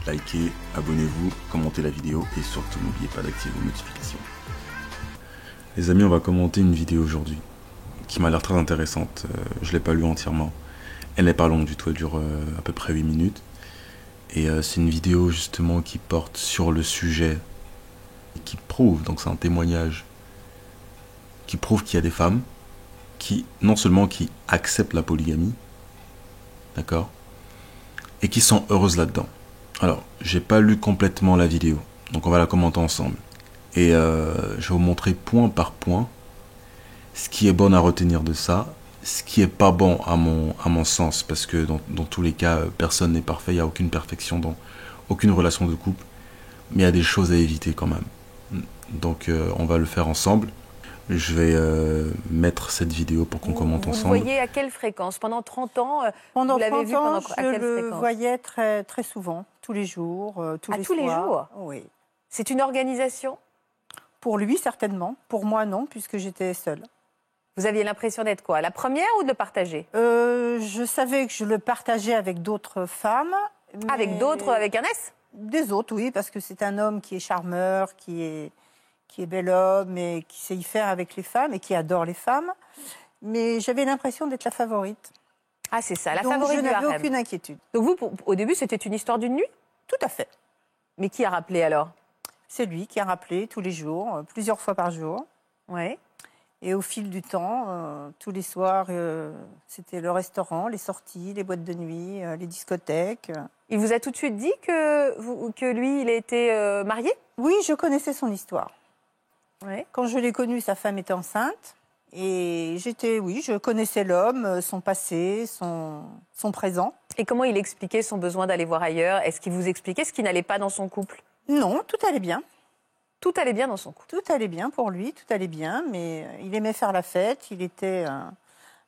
likez, abonnez-vous, commentez la vidéo et surtout n'oubliez pas d'activer vos notifications. Les amis, on va commenter une vidéo aujourd'hui qui m'a l'air très intéressante. Je ne l'ai pas lue entièrement. Elle n'est pas longue du tout, elle dure à peu près 8 minutes. Et c'est une vidéo justement qui porte sur le sujet, qui prouve, donc c'est un témoignage, qui prouve qu'il y a des femmes qui, non seulement qui acceptent la polygamie, d'accord, et qui sont heureuses là-dedans. Alors, j'ai pas lu complètement la vidéo, donc on va la commenter ensemble. Et je vais vous montrer point par point ce qui est bon à retenir de ça, ce qui est pas bon à mon sens, parce que dans tous les cas, personne n'est parfait, il n'y a aucune perfection dans aucune relation de couple, mais il y a des choses à éviter quand même. Donc on va le faire ensemble. Je vais mettre cette vidéo pour qu'on commente ensemble. Vous voyez à quelle fréquence? Pendant 30 ans, pendant vous l'avez 30 vu ans, à quelle je le fréquence? voyais très, très souvent, tous les jours, tous les soirs. Tous les jours? Oui. C'est une organisation? Pour lui, certainement. Pour moi, non, puisque j'étais seule. Vous aviez l'impression d'être quoi? La première ou de le partager? Je savais que je le partageais avec d'autres femmes. Avec d'autres, avec un S? Des autres, oui, parce que c'est un homme qui est charmeur, qui est bel homme et qui sait y faire avec les femmes et qui adore les femmes. Mais j'avais l'impression d'être la favorite. Ah, c'est ça, la Donc, favorite du harem. je n'avais aucune inquiétude. Donc vous, au début, c'était une histoire d'une nuit? Tout à fait. Mais qui a rappelé alors? C'est lui qui a rappelé tous les jours, plusieurs fois par jour. Ouais. Et au fil du temps, tous les soirs, c'était le restaurant, les sorties, les boîtes de nuit, les discothèques. Il vous a tout de suite dit que lui, il a été marié? Oui, je connaissais son histoire. Ouais. Quand je l'ai connu, sa femme était enceinte. Et je connaissais l'homme, son passé, son présent. Et comment il expliquait son besoin d'aller voir ailleurs? Est-ce qu'il vous expliquait ce qui n'allait pas dans son couple? Non, tout allait bien. Tout allait bien dans son couple? Tout allait bien pour lui, tout allait bien. Mais il aimait faire la fête. Il était à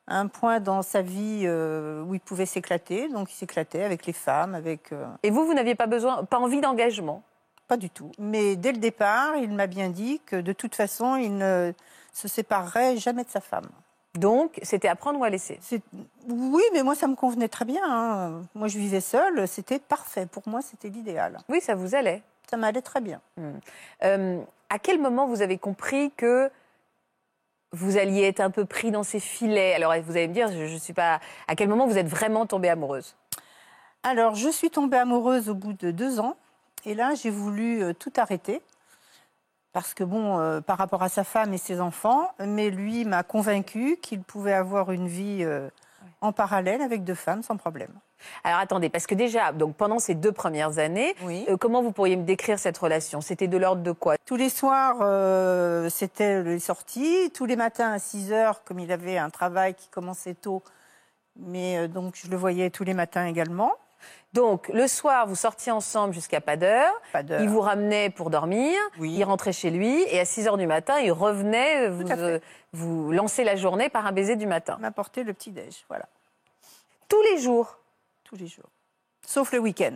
un point dans sa vie où il pouvait s'éclater. Donc il s'éclatait avec les femmes, avec... Et vous n'aviez pas envie d'engagement? Pas du tout. Mais dès le départ, il m'a bien dit que de toute façon, il ne se séparerait jamais de sa femme. Donc, c'était à prendre ou à laisser? Oui, mais moi, ça me convenait très bien. Hein. Moi, je vivais seule, c'était parfait. Pour moi, c'était l'idéal. Oui, ça vous allait? Ça m'allait très bien. À quel moment vous avez compris que vous alliez être un peu pris dans ces filets? Alors, vous allez me dire, je suis pas... À quel moment vous êtes vraiment tombée amoureuse? Alors, je suis tombée amoureuse au bout de 2 ans. Et là, j'ai voulu tout arrêter. Parce que, bon, par rapport à sa femme et ses enfants, mais lui m'a convaincue qu'il pouvait avoir une vie en parallèle avec 2 femmes sans problème. Alors, attendez, parce que déjà, donc, pendant ces 2 premières années, oui. Comment vous pourriez me décrire cette relation? C'était de l'ordre de quoi? Tous les soirs, c'était les sorties. Tous les matins à 6h, comme il avait un travail qui commençait tôt, mais donc je le voyais tous les matins également. Donc, le soir, vous sortiez ensemble jusqu'à pas d'heure. Il vous ramenait pour dormir. Oui. Il rentrait chez lui. Et à 6h du matin, il revenait vous lancer la journée par un baiser du matin. M'apporter le petit-déj, voilà. Tous les jours? Tous les jours. Sauf le week-end,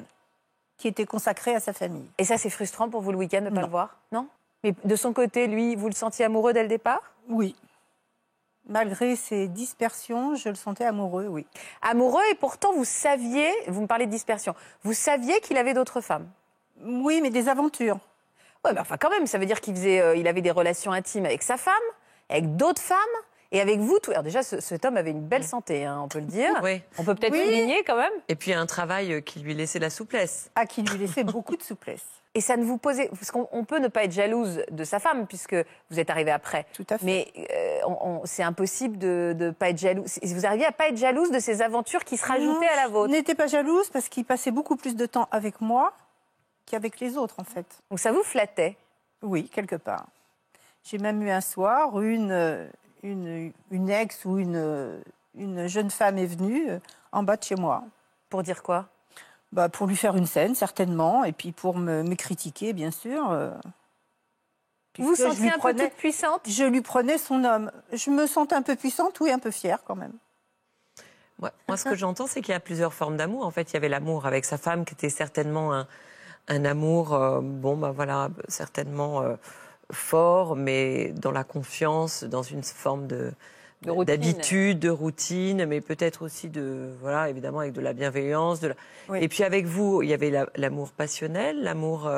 qui était consacré à sa famille. Et ça, c'est frustrant pour vous le week-end de ne pas Non. le voir? Non? Mais de son côté, lui, vous le sentiez amoureux dès le départ? Oui. Malgré ses dispersions, je le sentais amoureux, oui. Amoureux, et pourtant, vous saviez, vous me parlez de dispersion, vous saviez qu'il avait d'autres femmes? Oui, mais des aventures. Oui, mais enfin, quand même, ça veut dire qu'il avait des relations intimes avec sa femme, avec d'autres femmes, et avec vous. Alors déjà, cet homme avait une belle santé, hein, on peut le dire. Oui. On peut peut-être Oui. souligner quand même. Et puis un travail qui lui laissait la souplesse. Ah, qui lui laissait beaucoup de souplesse. Et ça ne vous posait... Parce qu'on peut ne pas être jalouse de sa femme, puisque vous êtes arrivé après. Tout à fait. Mais c'est impossible de ne pas être jalouse. Vous arriviez à pas être jalouse de ces aventures qui se rajoutaient à la Je vôtre. n'étais pas jalouse parce qu'il passait beaucoup plus de temps avec moi qu'avec les autres, en fait. Donc ça vous flattait? Oui, quelque part. J'ai même eu un soir, une ex ou une jeune femme est venue en bas de chez moi. Pour dire quoi? Pour lui faire une scène, certainement, et puis pour me critiquer, bien sûr. Vous vous sentiez un peu toute puissante? Je lui prenais son homme. Je me sentais un peu puissante, oui, un peu fière quand même. Ouais. Moi, ce que j'entends, c'est qu'il y a plusieurs formes d'amour. En fait, il y avait l'amour avec sa femme, qui était certainement un amour, certainement fort, mais dans la confiance, dans une forme routine. d'habitude, de routine, mais peut-être aussi voilà, évidemment avec de la bienveillance. Oui. Et puis avec vous, il y avait l'amour passionnel, l'amour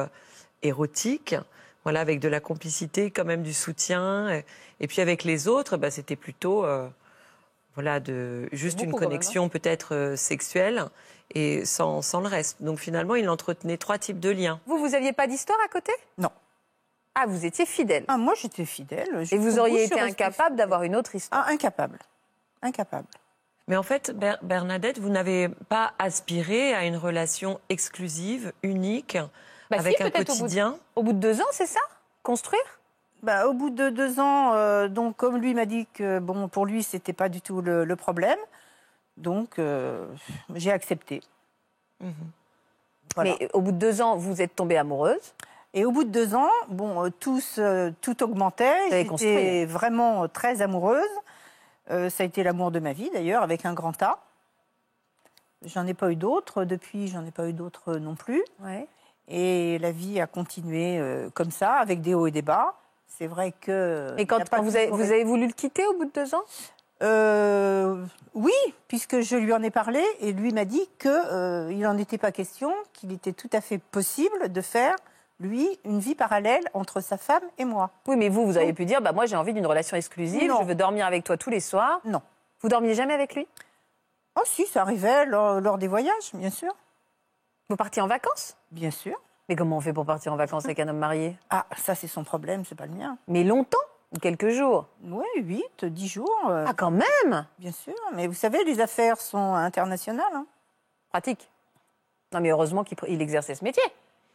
érotique, voilà, avec de la complicité, quand même du soutien. Et puis avec les autres, c'était plutôt voilà, juste une beaucoup, connexion peut-être sexuelle et sans le reste. Donc finalement, il entretenait 3 types de liens. Vous n'aviez pas d'histoire à côté? Non. Ah, vous étiez fidèle. Ah, moi, j'étais fidèle. Et vous auriez été incapable d'avoir une autre histoire? Ah, incapable. Incapable. Mais en fait, Bernadette, vous n'avez pas aspiré à une relation exclusive, unique, avec un quotidien? Au bout de 2 ans, c'est ça? Construire? Au bout de 2 ans, donc comme lui m'a dit que bon, pour lui, c'était pas du tout le problème, donc j'ai accepté. Voilà. Mais au bout de 2 ans, vous êtes tombée amoureuse? Et au bout de 2 ans, bon, tout augmentait. J'étais vraiment très amoureuse. Ça a été l'amour de ma vie, d'ailleurs, avec un grand A. J'en ai pas eu d'autres. Depuis, j'en ai pas eu d'autres non plus. Ouais. Et la vie a continué comme ça, avec des hauts et des bas. C'est vrai que... Et quand vous avez voulu le quitter au bout de 2 ans? Oui, puisque je lui en ai parlé et lui m'a dit qu'il n'en était pas question, qu'il était tout à fait possible de faire, lui, une vie parallèle entre sa femme et moi. Oui, mais vous avez pu dire, moi j'ai envie d'une relation exclusive, Non. je veux dormir avec toi tous les soirs. Non. Vous dormiez jamais avec lui? Oh si, ça arrivait lors des voyages, bien sûr. Vous partiez en vacances? Bien sûr. Mais comment on fait pour partir en vacances avec un homme marié? Ah, ça c'est son problème, c'est pas le mien. Mais longtemps? Ou quelques jours? Oui, 8, 10 jours. Ah, quand même! Bien sûr, mais vous savez, les affaires sont internationales. Hein. Pratique. Non, mais heureusement qu'il exerçait ce métier.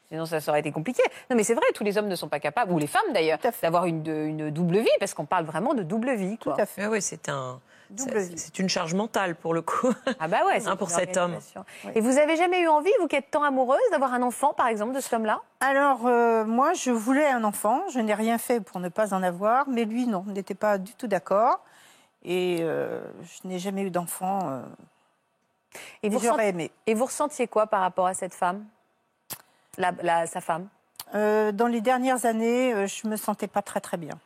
Sinon, ça aurait été compliqué. Non, mais c'est vrai, tous les hommes ne sont pas capables, ou les femmes d'ailleurs, Tout à fait. d'avoir une double vie, parce qu'on parle vraiment de double vie. Quoi. Tout à fait. Oui, Double vie. c'est une charge mentale pour le coup. Ah bah ouais, c'est pour une cet homme. organisation. Oui. Et vous avez jamais eu envie, vous qui êtes tant amoureuse, d'avoir un enfant, par exemple, de cet homme-là? Alors, moi, je voulais un enfant. Je n'ai rien fait pour ne pas en avoir. Mais lui, non, n'était pas du tout d'accord. Et je n'ai jamais eu d'enfant. Et J'aurais aimé. Et vous ressentiez quoi par rapport à cette femme, sa femme? Dans les dernières années, je me sentais pas très, très bien.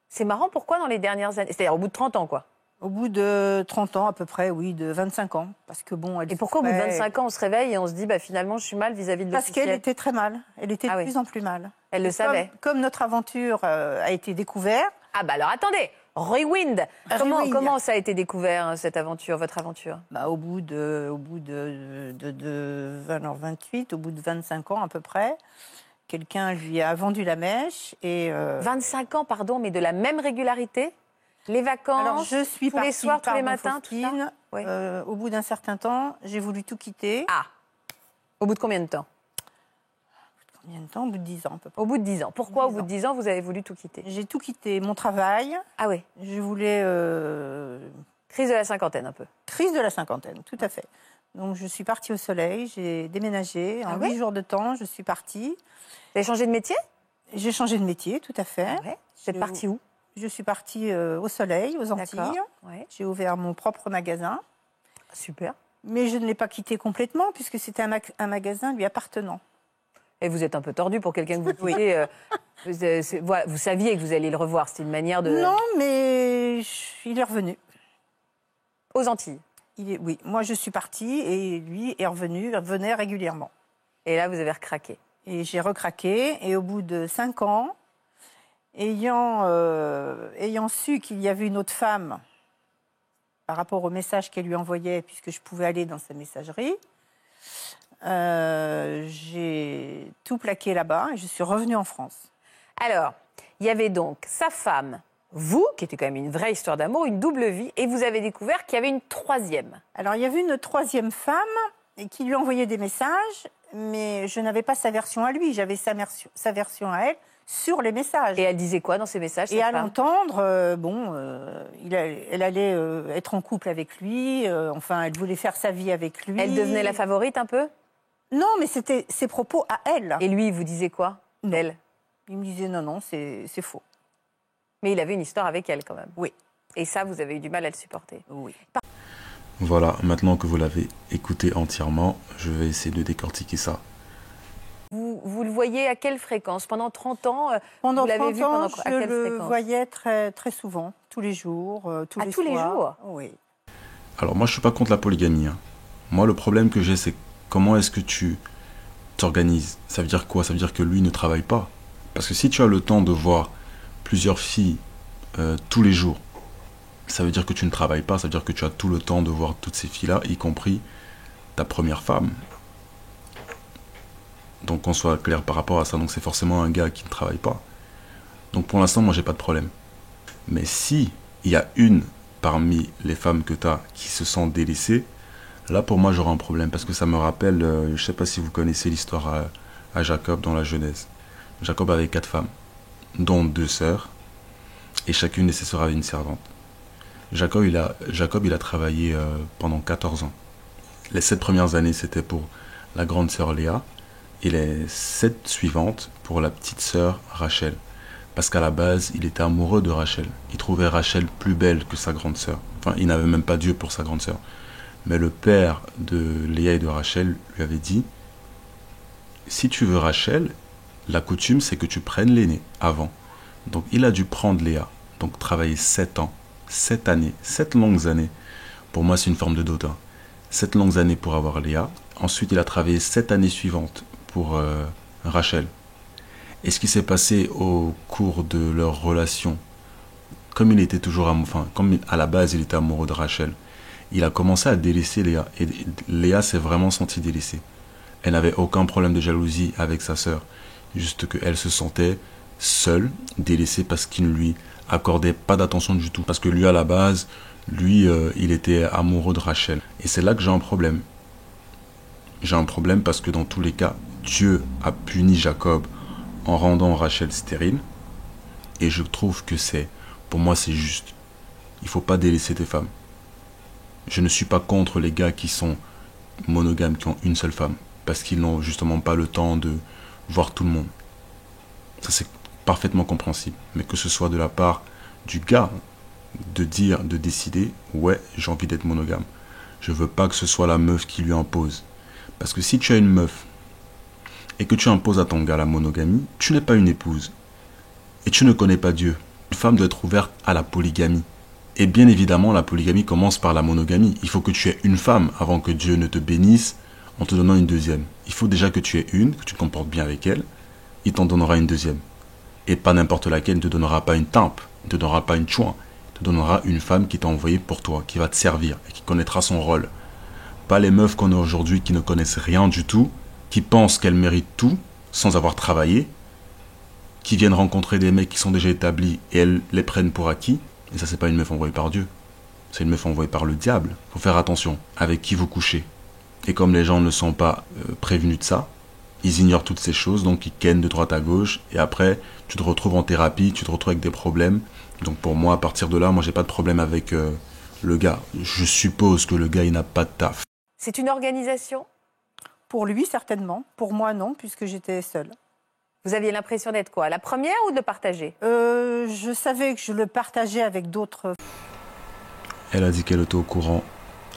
C'est marrant, pourquoi dans les dernières années? C'est-à-dire au bout de 30 ans, quoi. Au bout de 30 ans, à peu près, oui, de 25 ans. Parce que bon, elle Et pourquoi au bout de souffrait. 25 ans, on se réveille et on se dit, finalement, je suis mal vis-à-vis de Parce l'officiel? qu'elle était très mal. Elle était Ah de oui. plus en plus mal. Elle le Et savait. Comme notre aventure a été découverte, Ah bah alors attendez, Rewind. Rewind. Comment ça a été découvert, cette aventure, votre aventure? au bout de 28, au bout de 25 ans à peu près, quelqu'un lui a vendu la mèche et 25 ans, pardon, mais de la même régularité? Les vacances, alors je suis tous les partie, soirs, tous les pardon, matins, tout ça? Faustine. Oui. Au bout d'un certain temps, j'ai voulu tout quitter. Ah, au bout de combien de temps? Combien de temps? Au bout de 10 ans à peu près. Au bout de 10 ans. Pourquoi au 10 bout de ans. 10 ans, vous avez voulu tout quitter? J'ai tout quitté, mon travail. Ah oui, Je voulais crise de la cinquantaine un peu. crise de la cinquantaine, tout à fait. Donc je suis partie au soleil, j'ai déménagé. En Ah ouais 8 jours de temps, je suis partie. Vous avez changé de métier? J'ai changé de métier, tout à fait. Ouais. Vous êtes partie où? Je suis partie au soleil, aux Antilles. D'accord. Ouais. J'ai ouvert mon propre magasin. Super. Mais je ne l'ai pas quitté complètement, puisque c'était un magasin lui appartenant. Et vous êtes un peu tordu pour quelqu'un que vous Oui. quittez. Voilà, vous saviez que vous alliez le revoir. C'était une manière de... Non, mais il est revenu. Aux Antilles. Oui, moi je suis partie et lui est revenu, il revenait régulièrement. Et là, vous avez recraqué. Et j'ai recraqué, et au bout de 5 ans, ayant su qu'il y avait une autre femme par rapport au message qu'elle lui envoyait, puisque je pouvais aller dans sa messagerie, j'ai tout plaqué là-bas et je suis revenue en France. Alors, il y avait donc sa femme, vous, qui était quand même une vraie histoire d'amour, une double vie, et vous avez découvert qu'il y avait une troisième. Alors, il y avait une troisième femme qui lui envoyait des messages, mais je n'avais pas sa version à lui, j'avais sa version à elle sur les messages. Et elle disait quoi dans ces messages, Et cette à femme? l'entendre, elle allait être en couple avec lui, enfin, elle voulait faire sa vie avec lui. Elle devenait la favorite un peu? Non, mais c'était ses propos à elle. Et lui, il vous disait quoi d'elle? Il me disait non, c'est faux. Mais il avait une histoire avec elle quand même. Oui. Et ça, vous avez eu du mal à le supporter. Oui. Voilà, maintenant que vous l'avez écouté entièrement, je vais essayer de décortiquer ça. Vous le voyez à quelle fréquence? Pendant 30 ans, Pendant vous l'avez 30 vu ans, à je quelle le fréquence? voyais très, très souvent, tous les jours, tous les tous les soirs. jours? Oui. Alors moi je suis pas contre la polygamie, hein. Moi le problème que j'ai c'est comment est-ce que tu t'organises. Ça veut dire quoi? Ça veut dire que lui ne travaille pas. Parce que si tu as le temps de voir plusieurs filles tous les jours, ça veut dire que tu ne travailles pas, ça veut dire que tu as tout le temps de voir toutes ces filles-là, y compris ta première femme. Donc qu'on soit clair par rapport à ça, donc c'est forcément un gars qui ne travaille pas. Donc pour l'instant, moi j'ai pas de problème. Mais si il y a une parmi les femmes que tu as qui se sent délaissée, là pour moi j'aurai un problème parce que ça me rappelle, je sais pas si vous connaissez l'histoire à Jacob dans la Genèse. Jacob avait 4 femmes, dont 2 sœurs, et chacune de ses sœurs avait une servante. Jacob il a travaillé pendant 14 ans. Les 7 premières années c'était pour la grande sœur Léa, et les 7 suivantes pour la petite sœur Rachel. Parce qu'à la base, il était amoureux de Rachel. Il trouvait Rachel plus belle que sa grande sœur. Enfin, il n'avait même pas Dieu pour sa grande sœur. Mais le père de Léa et de Rachel lui avait dit, si tu veux Rachel, la coutume c'est que tu prennes l'aînée avant. Donc il a dû prendre Léa. Donc travailler 7 ans, 7 années, 7 longues années. Pour moi c'est une forme de dot. 7 longues années pour avoir Léa. Ensuite il a travaillé 7 années suivantes pour Rachel. Et ce qui s'est passé au cours de leur relation, comme il était toujours amoureux, comme à la base il était amoureux de Rachel, il a commencé à délaisser Léa. Et Léa s'est vraiment sentie délaissée. Elle n'avait aucun problème de jalousie avec sa sœur. Juste qu'elle se sentait seule, délaissée parce qu'il ne lui accordait pas d'attention du tout. Parce que lui à la base, il était amoureux de Rachel. Et c'est là que j'ai un problème. J'ai un problème parce que dans tous les cas, Dieu a puni Jacob en rendant Rachel stérile. Et je trouve que pour moi c'est juste. Il ne faut pas délaisser tes femmes. Je ne suis pas contre les gars qui sont monogames, qui ont une seule femme. Parce qu'ils n'ont justement pas le temps de voir tout le monde. Ça c'est parfaitement compréhensible. Mais que ce soit de la part du gars de décider, ouais, j'ai envie d'être monogame. Je veux pas que ce soit la meuf qui lui impose. Parce que si tu as une meuf et que tu imposes à ton gars la monogamie, tu n'es pas une épouse. Et tu ne connais pas Dieu. Une femme doit être ouverte à la polygamie. Et bien évidemment, la polygamie commence par la monogamie. Il faut que tu aies une femme avant que Dieu ne te bénisse en te donnant une deuxième. Il faut déjà que tu aies une, que tu te comportes bien avec elle. Il t'en donnera une deuxième. Et pas n'importe laquelle, il ne te donnera pas une tempe, il ne te donnera pas une chouin. Il te donnera une femme qui t'a envoyé pour toi, qui va te servir et qui connaîtra son rôle. Pas les meufs qu'on a aujourd'hui qui ne connaissent rien du tout, qui pensent qu'elles méritent tout sans avoir travaillé, qui viennent rencontrer des mecs qui sont déjà établis et elles les prennent pour acquis. Et ça, c'est pas une meuf envoyée par Dieu. C'est une meuf envoyée par le diable. Faut faire attention avec qui vous couchez. Et comme les gens ne sont pas prévenus de ça, ils ignorent toutes ces choses, donc ils kennent de droite à gauche. Et après, tu te retrouves en thérapie, tu te retrouves avec des problèmes. Donc pour moi, à partir de là, moi, j'ai pas de problème avec le gars. Je suppose que le gars, il n'a pas de taf. C'est une organisation? Pour lui, certainement. Pour moi, non, puisque j'étais seule. Vous aviez l'impression d'être quoi? La première ou de le partager? Je savais que je le partageais avec d'autres. Elle a dit qu'elle était au courant.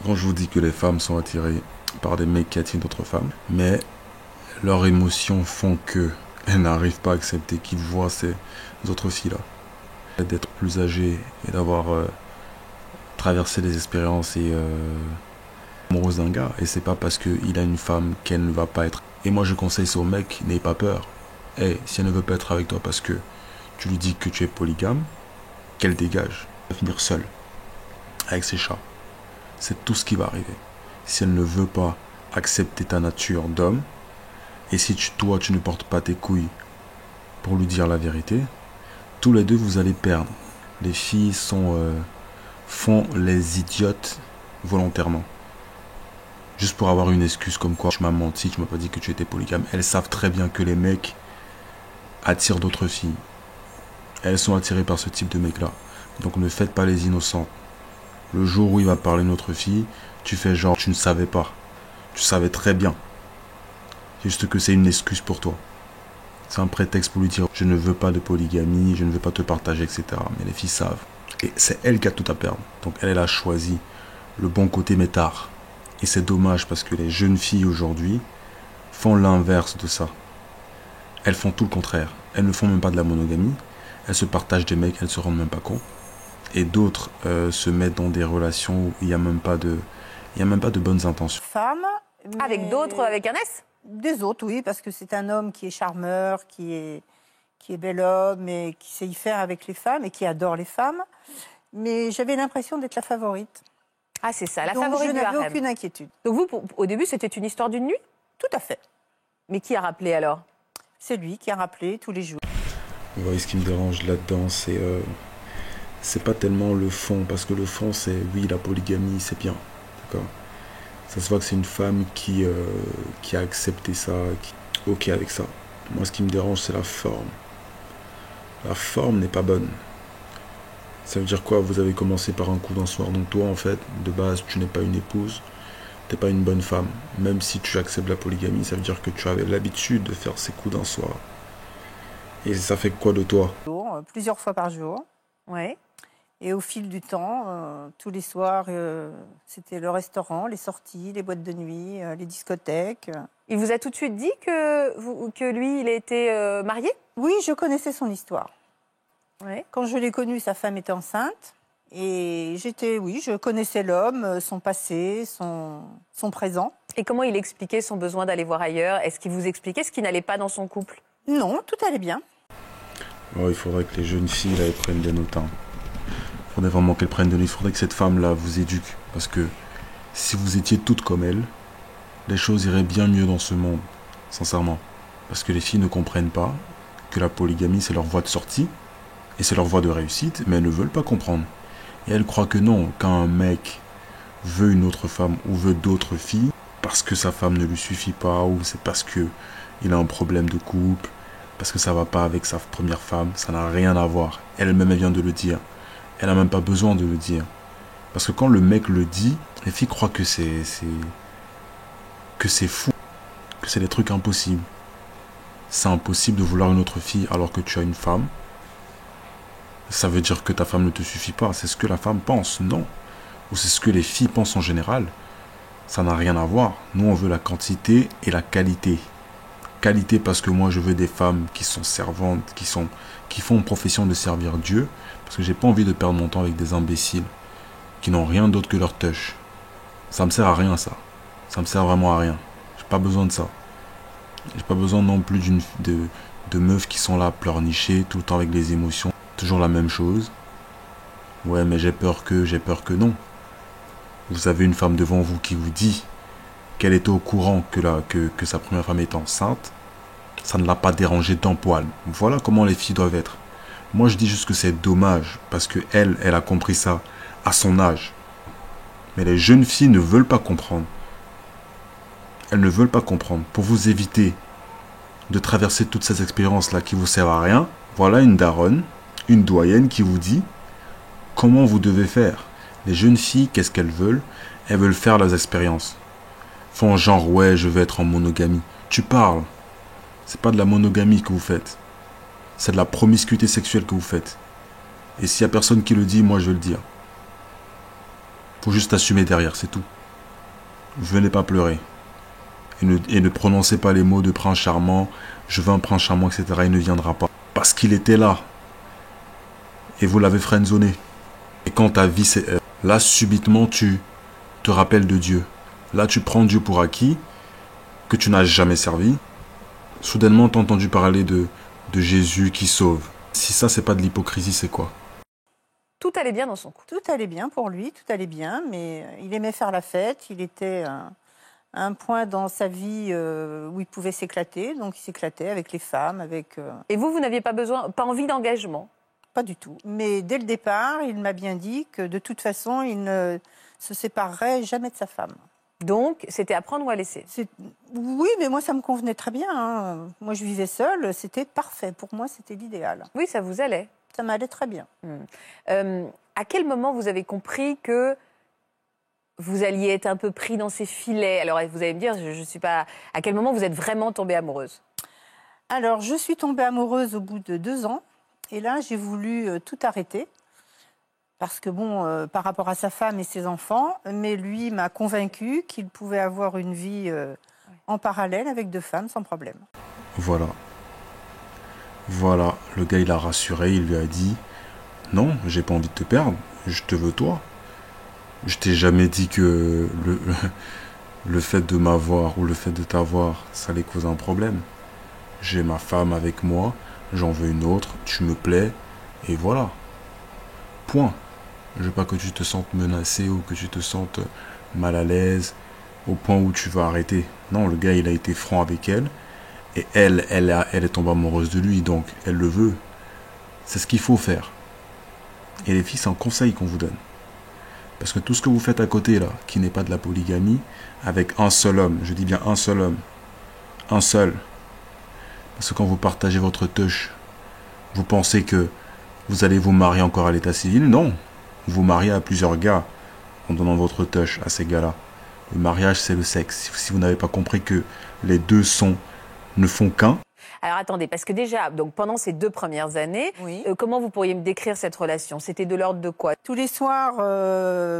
Quand je vous dis que les femmes sont attirées par des mecs qui attirent d'autres femmes, mais leurs émotions font que elles n'arrivent pas à accepter qu'ils voient ces autres filles-là. D'être plus âgée et d'avoir traversé des expériences et amoureuse d'un gars. Et c'est pas parce qu'il a une femme qu'elle ne va pas être. Et moi je conseille ça aux mecs, n'aie pas peur. Hey, si elle ne veut pas être avec toi parce que tu lui dis que tu es polygame, qu'elle dégage. Elle va finir seule, avec ses chats. C'est tout ce qui va arriver. Si elle ne veut pas accepter ta nature d'homme, et si toi tu ne portes pas tes couilles pour lui dire la vérité, tous les deux vous allez perdre. Les filles font les idiotes volontairement. Juste pour avoir une excuse comme quoi tu m'as menti, tu m'as pas dit que tu étais polygame. Elles savent très bien que les mecs attirent d'autres filles. Elles sont attirées par ce type de mec-là. Donc ne faites pas les innocents. Le jour où il va parler d'une autre fille, tu fais genre tu ne savais pas. Tu savais très bien. Juste que c'est une excuse pour toi. C'est un prétexte pour lui dire je ne veux pas de polygamie, je ne veux pas te partager, etc. Mais les filles savent. Et c'est elle qui a tout à perdre. Donc elle a choisi le bon côté mais tard. Et c'est dommage parce que les jeunes filles aujourd'hui font l'inverse de ça. elles font tout le contraire. Elles ne font même pas de la monogamie. Elles se partagent des mecs, elles se rendent même pas compte. Et d'autres se mettent dans des relations où il n'y a même pas de bonnes intentions. Femme. Avec d'autres, avec un S? Des autres, oui, parce que c'est un homme qui est charmeur, qui est bel homme et qui sait y faire avec les femmes et qui adore les femmes. Mais j'avais l'impression d'être la favorite. Ah, c'est ça, la Donc, favorite du je n'avais harem. aucune inquiétude. Donc vous, au début, c'était une histoire d'une nuit? Tout à fait. Mais qui a rappelé alors? C'est lui qui a rappelé tous les jours. Vous voyez, ce qui me dérange là-dedans, c'est pas tellement le fond, parce que le fond, c'est oui, la polygamie, c'est bien, d'accord. Ça se voit que c'est une femme qui a accepté ça, qui est ok avec ça. Moi, ce qui me dérange, c'est la forme. La forme n'est pas bonne. Ça veut dire quoi? Vous avez commencé par un coup d'un soir. Donc toi, en fait, de base, tu n'es pas une épouse, t'es pas une bonne femme. Même si tu acceptes la polygamie, ça veut dire que tu avais l'habitude de faire ces coups d'un soir. Et ça fait quoi de toi? Plusieurs fois par jour. Ouais. Et au fil du temps, tous les soirs, c'était le restaurant, les sorties, les boîtes de nuit, les discothèques. Il vous a tout de suite dit que lui, il était marié? Oui, je connaissais son histoire. Ouais. Quand je l'ai connu, sa femme était enceinte. Et je connaissais l'homme, son passé, son présent. Et comment il expliquait son besoin d'aller voir ailleurs? Est-ce qu'il vous expliquait ce qui n'allait pas dans son couple? Non, tout allait bien. Oh, il faudrait que les jeunes filles là, elles prennent des notes. Il faudrait vraiment qu'elles prennent des notes. Il faudrait que cette femme-là vous éduque. Parce que si vous étiez toutes comme elle, les choses iraient bien mieux dans ce monde. Sincèrement. Parce que les filles ne comprennent pas que la polygamie, c'est leur voie de sortie. Et c'est leur voie de réussite. Mais elles ne veulent pas comprendre. Et elles croient que non, quand un mec veut une autre femme ou veut d'autres filles, parce que sa femme ne lui suffit pas, ou c'est parce que il a un problème de couple, parce que ça va pas avec sa première femme, ça n'a rien à voir. Elle-même, elle vient de le dire. Elle n'a même pas besoin de le dire. Parce que quand le mec le dit, les filles croient que c'est fou, que c'est des trucs impossibles. C'est impossible de vouloir une autre fille alors que tu as une femme. Ça veut dire que ta femme ne te suffit pas. C'est ce que la femme pense, non. Ou c'est ce que les filles pensent en général. Ça n'a rien à voir. Nous, on veut la quantité et la qualité. Qualité parce que moi, je veux des femmes qui sont servantes, qui font profession de servir Dieu. Parce que j'ai pas envie de perdre mon temps avec des imbéciles qui n'ont rien d'autre que leur touch. Ça me sert à rien, ça. Ça me sert vraiment à rien. J'ai pas besoin de ça. J'ai pas besoin non plus de meufs qui sont là à pleurnicher tout le temps avec les émotions. Toujours la même chose. Ouais, mais j'ai peur que non. Vous avez une femme devant vous qui vous dit qu'elle était au courant que sa première femme est enceinte. Ça ne l'a pas dérangé d'un poil. Voilà comment les filles doivent être. Moi, je dis juste que c'est dommage parce que elle a compris ça à son âge. Mais les jeunes filles ne veulent pas comprendre. Elles ne veulent pas comprendre. Pour vous éviter de traverser toutes ces expériences-là qui vous servent à rien, voilà une daronne, une doyenne qui vous dit comment vous devez faire. Les jeunes filles, qu'est-ce qu'elles veulent? Elles veulent faire leurs expériences. Font genre, ouais, je vais être en monogamie. Tu parles. C'est pas de la monogamie que vous faites. C'est de la promiscuité sexuelle que vous faites. Et s'il y a personne qui le dit, moi je vais le dire. Faut juste assumer derrière, c'est tout. Venez pas pleurer. Et ne prononcez pas les mots de prince charmant, je veux un prince charmant, etc. Il ne viendra pas. Parce qu'il était là. Et vous l'avez friendzoné. Et quand ta vie, là, subitement, tu te rappelles de Dieu. Là, tu prends Dieu pour acquis, que tu n'as jamais servi. Soudainement, tu as entendu parler de Jésus qui sauve. Si ça, c'est pas de l'hypocrisie, c'est quoi? Tout allait bien dans son couple. Tout allait bien pour lui, tout allait bien, mais il aimait faire la fête. Il était à un point dans sa vie où il pouvait s'éclater. Donc, il s'éclatait avec les femmes, avec... Et vous n'aviez pas envie d'engagement? Pas du tout. Mais dès le départ, il m'a bien dit que de toute façon, il ne se séparerait jamais de sa femme. Donc, c'était à prendre ou à laisser? Oui, mais moi, ça me convenait très bien. Hein. Moi, je vivais seule, c'était parfait. Pour moi, c'était l'idéal. Oui, ça vous allait? Ça m'allait très bien. À quel moment vous avez compris que vous alliez être un peu pris dans ces filets? Alors, vous allez me dire, je ne suis pas... À quel moment vous êtes vraiment tombée amoureuse? Alors, je suis tombée amoureuse au bout de 2 ans. Et là, j'ai voulu tout arrêter. Parce que, bon, par rapport à sa femme et ses enfants, mais lui m'a convaincue qu'il pouvait avoir une vie en parallèle avec 2 femmes sans problème. Voilà. Voilà, le gars il a rassuré, il lui a dit non, j'ai pas envie de te perdre, je te veux toi. Je t'ai jamais dit que le fait de m'avoir ou le fait de t'avoir, ça allait causer un problème. J'ai ma femme avec moi, j'en veux une autre, tu me plais, et voilà. Point. Je veux pas que tu te sentes menacé ou que tu te sentes mal à l'aise au point où tu vas arrêter. Non, le gars il a été franc avec elle, et elle est tombée amoureuse de lui, donc elle le veut. C'est ce qu'il faut faire. Et les filles, c'est un conseil qu'on vous donne. Parce que tout ce que vous faites à côté là, qui n'est pas de la polygamie, avec un seul homme, je dis bien un seul homme, un seul. Parce que quand vous partagez votre touche, vous pensez que vous allez vous marier encore à l'état civil? Non. Vous vous mariez à plusieurs gars en donnant votre touche à ces gars-là. Le mariage, c'est le sexe. Si vous n'avez pas compris que les deux ne font qu'un. Alors attendez, parce que déjà, donc pendant ces 2 premières années, Oui. comment vous pourriez me décrire cette relation? C'était de l'ordre de quoi? Tous les soirs,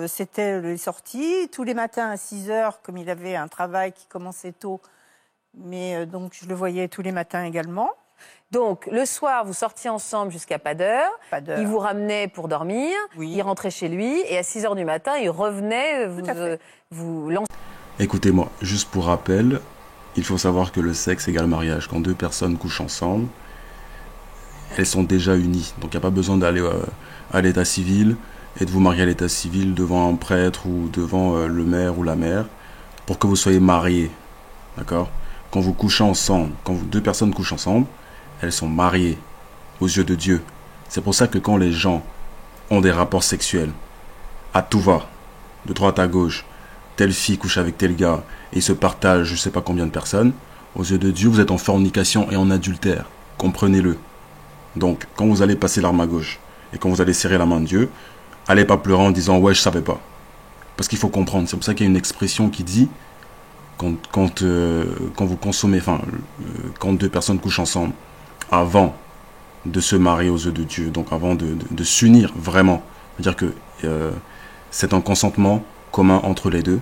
c'était les sorties. Tous les matins à 6 heures, comme il avait un travail qui commençait tôt, mais donc je le voyais tous les matins également. Donc le soir, vous sortiez ensemble jusqu'à pas d'heure. Pas d'heure. Il vous ramenait pour dormir. Oui. Il rentrait chez lui et à 6 heures du matin, il revenait Tout à fait. vous lancer. Écoutez-moi, juste pour rappel, il faut savoir que le sexe égale mariage. Quand deux personnes couchent ensemble, elles sont déjà unies. Donc il n'y a pas besoin d'aller à l'état civil et de vous marier à l'état civil devant un prêtre ou devant le maire ou la mère pour que vous soyez mariés. D'accord? Quand vous couchez ensemble, quand deux personnes couchent ensemble, elles sont mariées aux yeux de Dieu. C'est pour ça que quand les gens ont des rapports sexuels, à tout va, de droite à gauche, telle fille couche avec tel gars, et ils se partagent je sais pas combien de personnes, aux yeux de Dieu, vous êtes en fornication et en adultère. Comprenez-le. Donc, quand vous allez passer l'arme à gauche, et quand vous allez serrer la main de Dieu, allez pas pleurer en disant « ouais, je savais pas ». Parce qu'il faut comprendre. C'est pour ça qu'il y a une expression qui dit quand vous consommez, quand deux personnes couchent ensemble, avant de se marier aux yeux de Dieu, donc avant de s'unir vraiment, c'est-à-dire que c'est un consentement commun entre les deux,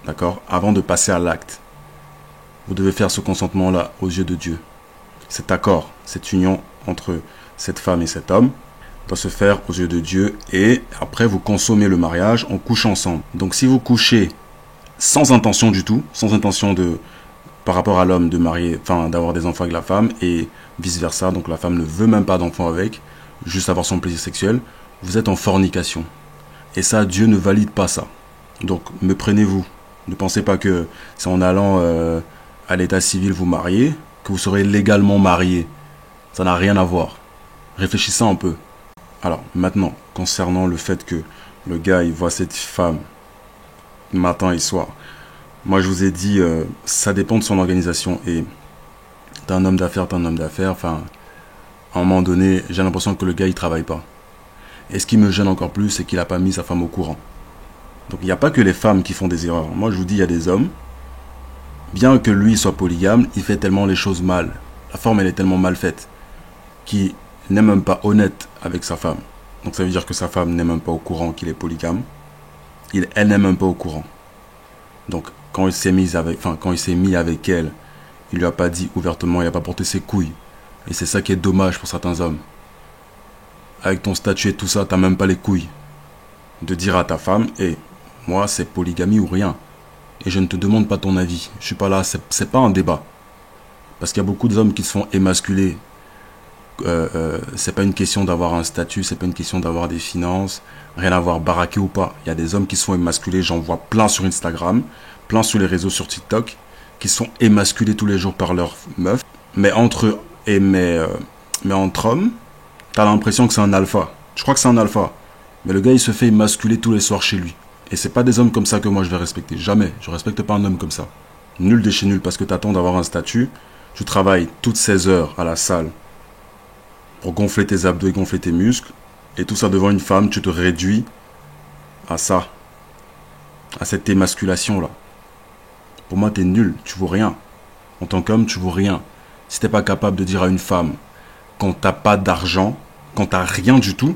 d'accord, avant de passer à l'acte. Vous devez faire ce consentement-là aux yeux de Dieu. Cet accord, cette union entre cette femme et cet homme doit se faire aux yeux de Dieu et après vous consommez le mariage en couchant ensemble. Donc si vous couchez sans intention du tout, sans intention par rapport à l'homme de marier, d'avoir des enfants avec la femme et vice versa, donc la femme ne veut même pas d'enfants avec, juste avoir son plaisir sexuel, vous êtes en fornication. Et ça, Dieu ne valide pas ça. Donc méprenez-vous. Ne pensez pas que c'est en allant à l'état civil vous marier que vous serez légalement marié. Ça n'a rien à voir. Réfléchissez un peu. Alors maintenant, concernant le fait que le gars il voit cette femme matin et soir, moi je vous ai dit ça dépend de son organisation et t'es un homme d'affaires, à un moment donné j'ai l'impression que le gars il travaille pas. Et ce qui me gêne encore plus, c'est qu'il a pas mis sa femme au courant. Donc il n'y a pas que les femmes qui font des erreurs. Moi je vous dis, il y a des hommes, bien que lui soit polygame, il fait tellement les choses mal. La forme elle est tellement mal faite qu'il n'est même pas honnête avec sa femme. Donc ça veut dire que sa femme n'est même pas au courant qu'il est polygame. Elle n'est même pas au courant. Donc quand il s'est mis avec elle, il lui a pas dit ouvertement, il n'a pas porté ses couilles. Et c'est ça qui est dommage pour certains hommes. Avec ton statut et tout ça, t'as même pas les couilles de dire à ta femme, moi c'est polygamie ou rien. Et je ne te demande pas ton avis. Je suis pas là, c'est pas un débat. Parce qu'il y a beaucoup d'hommes qui se font émasculer. C'est pas une question d'avoir un statut, c'est pas une question d'avoir des finances, rien à voir, baraqué ou pas. Il y a des hommes qui se font émasculer, j'en vois plein sur Instagram, plein sur les réseaux sur TikTok, qui sont émasculés tous les jours par leurs meufs. Mais entre hommes, t'as l'impression que c'est un alpha. Je crois que c'est un alpha. Mais le gars, il se fait émasculer tous les soirs chez lui. Et c'est pas des hommes comme ça que moi je vais respecter. Jamais. Je respecte pas un homme comme ça. Nul de chez nul parce que t'attends d'avoir un statut. Tu travailles toutes ces heures à la salle pour gonfler tes abdos et gonfler tes muscles. Et tout ça devant une femme, tu te réduis à ça. À cette émasculation-là. Pour moi, t'es nul. Tu vaux rien. En tant qu'homme, tu vaux rien. Si t'es pas capable de dire à une femme quand t'as pas d'argent, quand t'as rien du tout,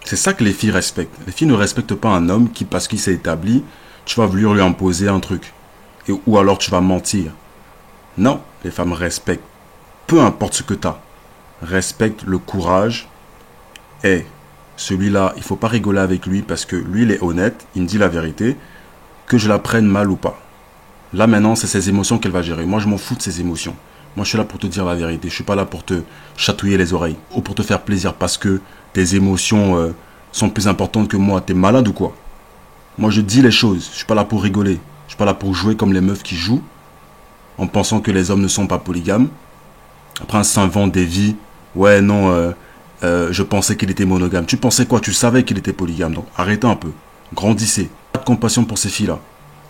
c'est ça que les filles respectent. Les filles ne respectent pas un homme qui, parce qu'il s'est établi, tu vas vouloir lui imposer un truc. Ou alors tu vas mentir. Non, les femmes respectent. Peu importe ce que t'as. respecte le courage. Et celui-là, il faut pas rigoler avec lui parce que lui, il est honnête, il me dit la vérité, que je la prenne mal ou pas. Là, maintenant, c'est ses émotions qu'elle va gérer. Moi, je m'en fous de ses émotions. Moi, je suis là pour te dire la vérité. Je suis pas là pour te chatouiller les oreilles ou pour te faire plaisir parce que tes émotions sont plus importantes que moi. T'es malade ou quoi? Moi, je dis les choses. Je suis pas là pour rigoler. Je suis pas là pour jouer comme les meufs qui jouent en pensant que les hommes ne sont pas polygames. Après, on s'invente des vies. Ouais, non, je pensais qu'il était monogame. Tu pensais quoi? Tu savais qu'il était polygame. Donc, arrêtez un peu. Grandissez. Pas de compassion pour ces filles-là.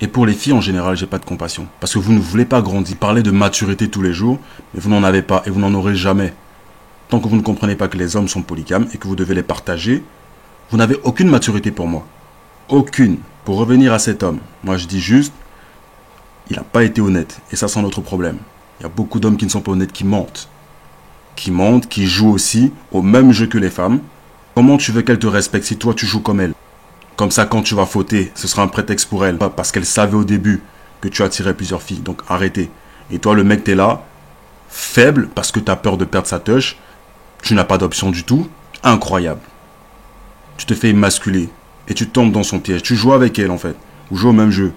Et pour les filles, en général, j'ai pas de compassion. Parce que vous ne voulez pas grandir. Parler de maturité tous les jours, mais vous n'en avez pas et vous n'en aurez jamais. Tant que vous ne comprenez pas que les hommes sont polygames et que vous devez les partager, vous n'avez aucune maturité pour moi. Aucune. Pour revenir à cet homme, moi je dis juste, il n'a pas été honnête. Et ça, c'est notre problème. Il y a beaucoup d'hommes qui ne sont pas honnêtes, qui mentent. Qui mentent, qui jouent aussi au même jeu que les femmes. Comment tu veux qu'elle te respecte si toi tu joues comme elle? Comme ça, quand tu vas fauter, ce sera un prétexte pour elle. Parce qu'elle savait au début que tu attirais plusieurs filles. Donc arrêtez. Et toi, le mec, t'es là, faible, parce que tu as peur de perdre sa touche. Tu n'as pas d'option du tout. Incroyable. Tu te fais émasculer. Et tu tombes dans son piège. Tu joues avec elle, en fait. Vous jouez au même jeu.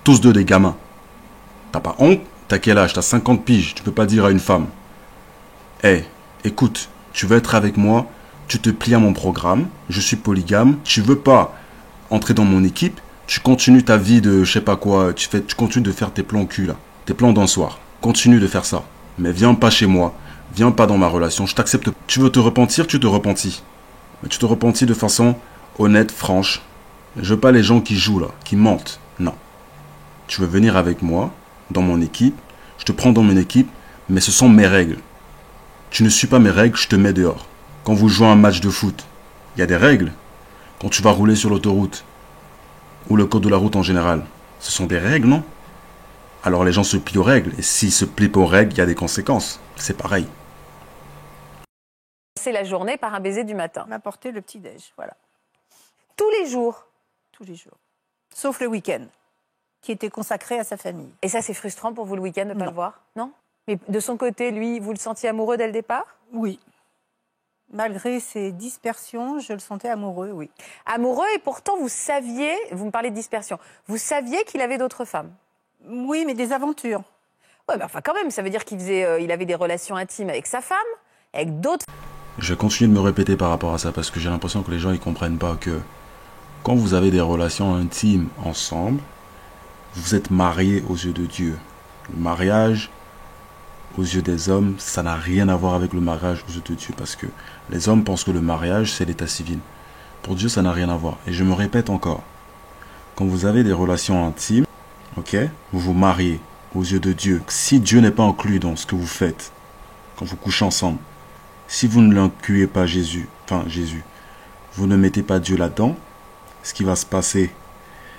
Tous deux des gamins. T'as pas honte? T'as quel âge? T'as 50 piges. Tu peux pas dire à une femme. Hey, écoute, tu veux être avec moi? Tu te plies à mon programme, je suis polygame, tu veux pas entrer dans mon équipe, tu continues ta vie de je sais pas quoi, tu continues de faire tes plans cul là, tes plans d'un soir. Continue de faire ça. Mais viens pas chez moi, viens pas dans ma relation, je t'accepte. Tu veux te repentir, tu te repentis. Mais tu te repentis de façon honnête, franche. Je veux pas les gens qui jouent là, qui mentent. Non. Tu veux venir avec moi, dans mon équipe, je te prends dans mon équipe, mais ce sont mes règles. Tu ne suis pas mes règles, je te mets dehors. Quand vous jouez un match de foot, il y a des règles. Quand tu vas rouler sur l'autoroute, ou le code de la route en général, ce sont des règles, non? Alors les gens se plient aux règles, et s'ils se plient aux règles, il y a des conséquences. C'est pareil. C'est la journée par un baiser du matin. M'apporter le petit-déj, voilà. Tous les jours. Tous les jours. Sauf le week-end, qui était consacré à sa famille. Et ça, c'est frustrant pour vous le week-end de ne pas Non. le voir? Non? Mais de son côté, lui, vous le sentiez amoureux dès le départ? Oui. Malgré ses dispersions, je le sentais amoureux, oui. Amoureux, et pourtant, vous saviez, vous me parlez de dispersion, vous saviez qu'il avait d'autres femmes? Oui, mais des aventures. Ouais, mais enfin, quand même, ça veut dire qu'il il avait des relations intimes avec sa femme, avec d'autres. Je vais continuer de me répéter par rapport à ça, parce que j'ai l'impression que les gens ne comprennent pas que quand vous avez des relations intimes ensemble, vous êtes mariés aux yeux de Dieu. Le mariage, aux yeux des hommes, ça n'a rien à voir avec le mariage aux yeux de Dieu, parce que les hommes pensent que le mariage, c'est l'état civil. Pour Dieu, ça n'a rien à voir. Et je me répète encore, quand vous avez des relations intimes, ok, vous vous mariez aux yeux de Dieu. Si Dieu n'est pas inclus dans ce que vous faites, quand vous couchez ensemble, si vous ne l'incluez pas Jésus, vous ne mettez pas Dieu là-dedans, ce qui va se passer,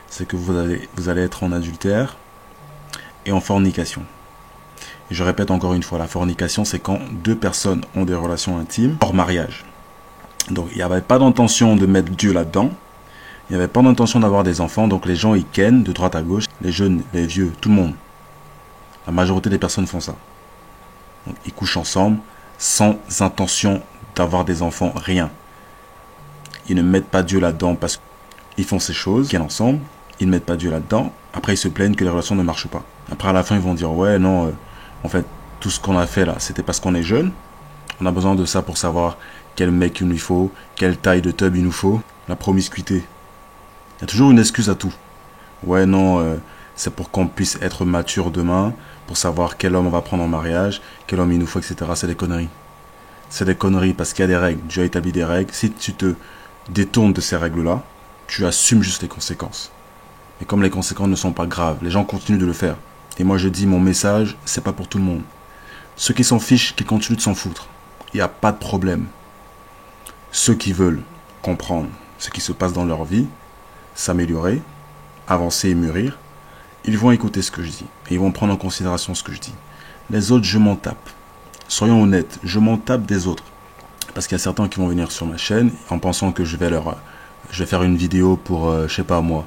c'est que vous allez être en adultère et en fornication. Et je répète encore une fois, la fornication, c'est quand deux personnes ont des relations intimes hors mariage. Donc, il n'y avait pas d'intention de mettre Dieu là-dedans. Il n'y avait pas d'intention d'avoir des enfants. Donc, les gens, ils kennent de droite à gauche. Les jeunes, les vieux, tout le monde. La majorité des personnes font ça. Donc, ils couchent ensemble sans intention d'avoir des enfants, rien. Ils ne mettent pas Dieu là-dedans parce qu'ils font ces choses, ils viennent ensemble. Ils ne mettent pas Dieu là-dedans. Après, ils se plaignent que les relations ne marchent pas. Après, à la fin, ils vont dire, ouais, non... En fait, tout ce qu'on a fait là, c'était parce qu'on est jeune. On a besoin de ça pour savoir quel mec il nous faut, quelle taille de tub il nous faut. La promiscuité. Il y a toujours une excuse à tout. Ouais, non, c'est pour qu'on puisse être mature demain, pour savoir quel homme on va prendre en mariage, quel homme il nous faut, etc. C'est des conneries. C'est des conneries parce qu'il y a des règles. Dieu a établi des règles. Si tu te détournes de ces règles-là, tu assumes juste les conséquences. Et comme les conséquences ne sont pas graves, les gens continuent de le faire. Et moi je dis, mon message, c'est pas pour tout le monde. Ceux qui s'en fichent, qui continuent de s'en foutre, il n'y a pas de problème. Ceux qui veulent comprendre ce qui se passe dans leur vie, s'améliorer, avancer et mûrir, ils vont écouter ce que je dis. Et ils vont prendre en considération ce que je dis. Les autres, je m'en tape. Soyons honnêtes, je m'en tape des autres. Parce qu'il y a certains qui vont venir sur ma chaîne en pensant que je vais faire une vidéo pour, je sais pas moi,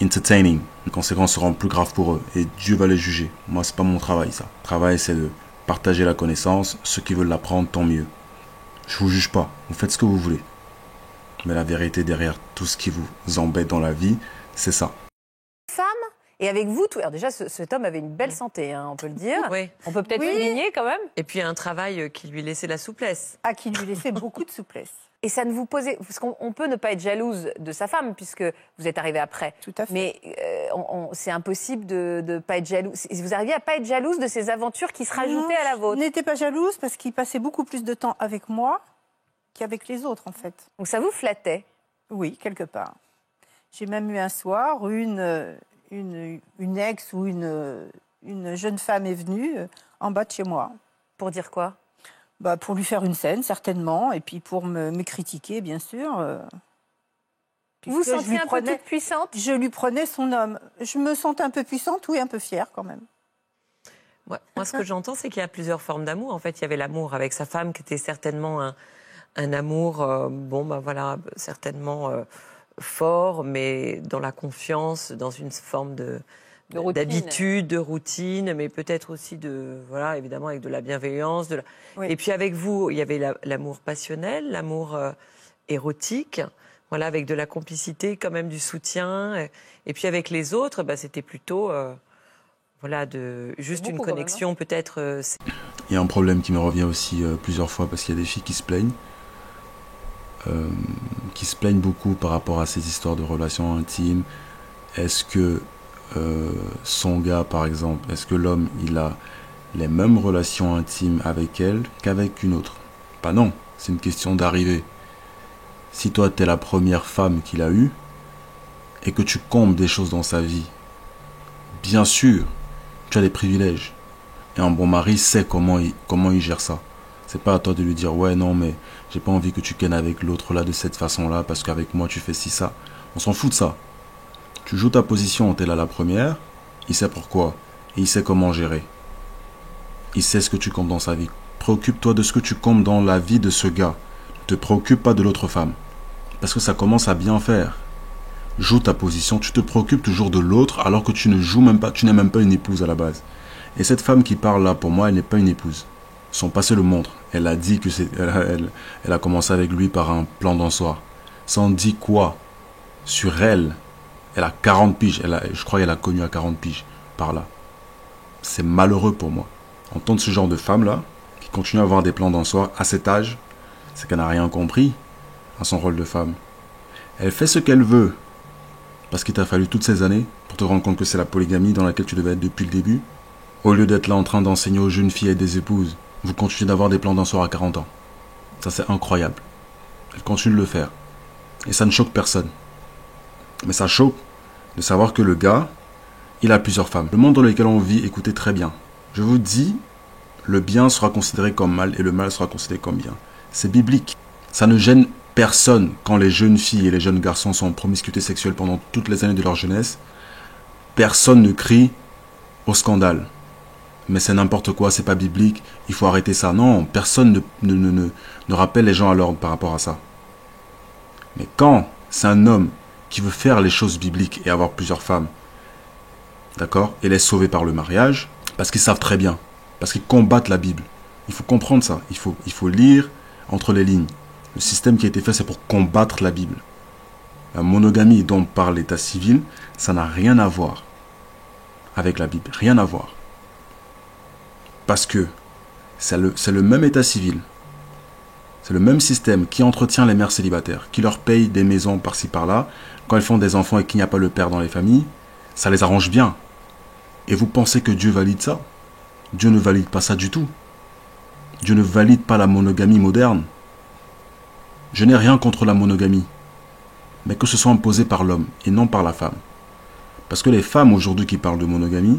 entertaining. Les conséquences seront plus graves pour eux et Dieu va les juger. Moi, c'est pas mon travail, ça. Mon travail, c'est de partagez la connaissance, ceux qui veulent l'apprendre, tant mieux. Je vous juge pas, vous faites ce que vous voulez. Mais la vérité derrière tout ce qui vous embête dans la vie, c'est ça. Femme, et avec vous, tout... Alors déjà, cet homme avait une belle santé, hein, on peut le dire. Oui. On peut peut-être Oui. souligner quand même. Et puis un travail qui lui laissait la souplesse. À qui lui laissait beaucoup de souplesse. Et ça ne vous posait... Parce qu'on peut ne pas être jalouse de sa femme, puisque vous êtes arrivé après. Tout à fait. Mais c'est impossible de ne pas être jalouse. Vous arriviez à pas être jalouse de ces aventures qui se rajoutaient à la Je vôtre. n'étais pas jalouse parce qu'il passait beaucoup plus de temps avec moi qu'avec les autres, en fait. Donc ça vous flattait. Oui, quelque part. J'ai même eu un soir, une ex ou une jeune femme est venue en bas de chez moi. Pour dire quoi? Bah, pour lui faire une scène, certainement, et puis pour me critiquer, bien sûr. Vous vous puisque je sentiez lui un peu prenais- toute puissante? Je lui prenais son homme. Je me sentais un peu puissante, oui, un peu fière quand même. Ouais. Moi, ce que j'entends, c'est qu'il y a plusieurs formes d'amour. En fait, il y avait l'amour avec sa femme, qui était certainement un amour, certainement fort, mais dans la confiance, dans une forme routine. d'habitude, de routine, mais peut-être aussi évidemment avec de la bienveillance. Oui. Et puis avec vous, il y avait l'amour passionnel, l'amour érotique, avec de la complicité, quand même du soutien. Et puis avec les autres, c'était plutôt juste une beaucoup, quand connexion peut-être. Il y a un problème qui me revient aussi plusieurs fois parce qu'il y a des filles qui se plaignent. Beaucoup par rapport à ces histoires de relations intimes. Est-ce que son gars, par exemple, est-ce que l'homme, il a les mêmes relations intimes avec elle qu'avec une autre? Pas non, c'est une question d'arrivée. Si toi, t'es la première femme qu'il a eue et que tu combles des choses dans sa vie, bien sûr, tu as des privilèges. Et un bon mari sait comment il gère ça. C'est pas à toi de lui dire ouais non mais j'ai pas envie que tu kennes avec l'autre là de cette façon là parce qu'avec moi tu fais ci ça. On s'en fout de ça. Tu joues ta position, t'es là la première, il sait pourquoi et il sait comment gérer. Il sait ce que tu comptes dans sa vie. Préoccupe-toi de ce que tu comptes dans la vie de ce gars. Ne te préoccupe pas de l'autre femme. Parce que ça commence à bien faire. Joue ta position, tu te préoccupes toujours de l'autre alors que tu ne joues même pas, tu n'es même pas une épouse à la base. Et cette femme qui parle là, pour moi, elle n'est pas une épouse. Son passé le montre. Elle a dit que elle a commencé avec lui par un plan d'un soir. Ça en dit quoi? Sur elle, elle a 40 piges. Je crois qu'elle a connu à 40 piges par là. C'est malheureux pour moi. Entendre ce genre de femme là, qui continue à avoir des plans d'un soir à cet âge, c'est qu'elle n'a rien compris à son rôle de femme. Elle fait ce qu'elle veut. Parce qu'il t'a fallu toutes ces années pour te rendre compte que c'est la polygamie dans laquelle tu devais être depuis le début. Au lieu d'être là en train d'enseigner aux jeunes filles et des épouses, vous continuez d'avoir des plans d'un soir à 40 ans. Ça, c'est incroyable. Elle continue de le faire. Et ça ne choque personne. Mais ça choque de savoir que le gars, il a plusieurs femmes. Le monde dans lequel on vit, écoutez très bien. Je vous dis, le bien sera considéré comme mal et le mal sera considéré comme bien. C'est biblique. Ça ne gêne personne quand les jeunes filles et les jeunes garçons sont en promiscuité sexuelle pendant toutes les années de leur jeunesse. Personne ne crie au scandale. Mais c'est n'importe quoi, c'est pas biblique, il faut arrêter ça. Non, personne ne rappelle les gens à l'ordre par rapport à ça. Mais quand c'est un homme qui veut faire les choses bibliques et avoir plusieurs femmes, d'accord, et les sauver par le mariage, parce qu'ils savent très bien, parce qu'ils combattent la Bible. Il faut comprendre ça, il faut lire entre les lignes. Le système qui a été fait, c'est pour combattre la Bible. La monogamie dont parle l'état civil, ça n'a rien à voir avec la Bible, rien à voir. Parce que c'est le même état civil, c'est le même système qui entretient les mères célibataires, qui leur paye des maisons par-ci par-là, quand elles font des enfants et qu'il n'y a pas le père dans les familles, ça les arrange bien. Et vous pensez que Dieu valide ça? Dieu ne valide pas ça du tout. Dieu ne valide pas la monogamie moderne. Je n'ai rien contre la monogamie, mais que ce soit imposé par l'homme et non par la femme. Parce que les femmes aujourd'hui qui parlent de monogamie,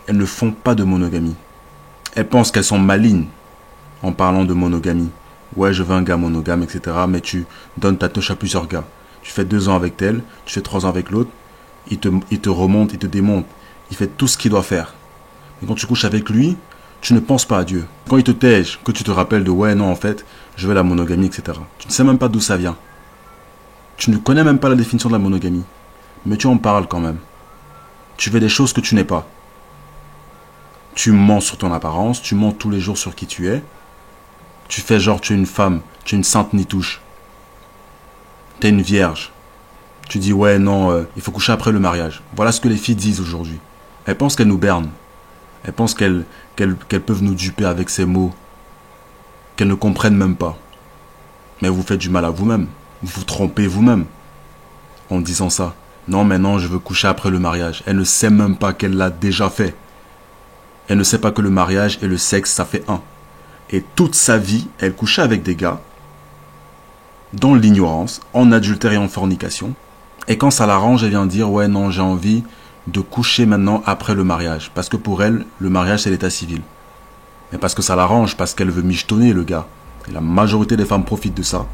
elles ne font pas de monogamie. Elles pensent qu'elles sont malignes en parlant de monogamie. Ouais, je veux un gars monogame, etc. Mais tu donnes ta touche à plusieurs gars. Tu fais 2 ans avec tel, tu fais 3 ans avec l'autre. Il te remonte, il te démonte. Il fait tout ce qu'il doit faire. Mais quand tu couches avec lui, tu ne penses pas à Dieu. Quand il te tège, que tu te rappelles de ouais, non, en fait, je veux la monogamie, etc. Tu ne sais même pas d'où ça vient. Tu ne connais même pas la définition de la monogamie. Mais tu en parles quand même. Tu fais des choses que tu n'es pas. Tu mens sur ton apparence, tu mens tous les jours sur qui tu es. Tu fais genre tu es une femme, tu es une sainte nitouche. Tu es une vierge. Tu dis ouais non, il faut coucher après le mariage. Voilà ce que les filles disent aujourd'hui. Elles pensent qu'elles nous bernent. Elles pensent qu'elles peuvent nous duper avec ces mots qu'elles ne comprennent même pas. Mais vous faites du mal à vous-même. Vous vous trompez vous-même en disant ça. Non, mais non, je veux coucher après le mariage. Elle ne sait même pas qu'elle l'a déjà fait. Elle ne sait pas que le mariage et le sexe, ça fait un. Et toute sa vie, elle couchait avec des gars dans l'ignorance, en adultère et en fornication. Et quand ça l'arrange, elle vient dire, ouais, non, j'ai envie de coucher maintenant après le mariage. Parce que pour elle, le mariage, c'est l'état civil. Mais parce que ça l'arrange, parce qu'elle veut michetonner le gars. Et la majorité des femmes profitent de ça.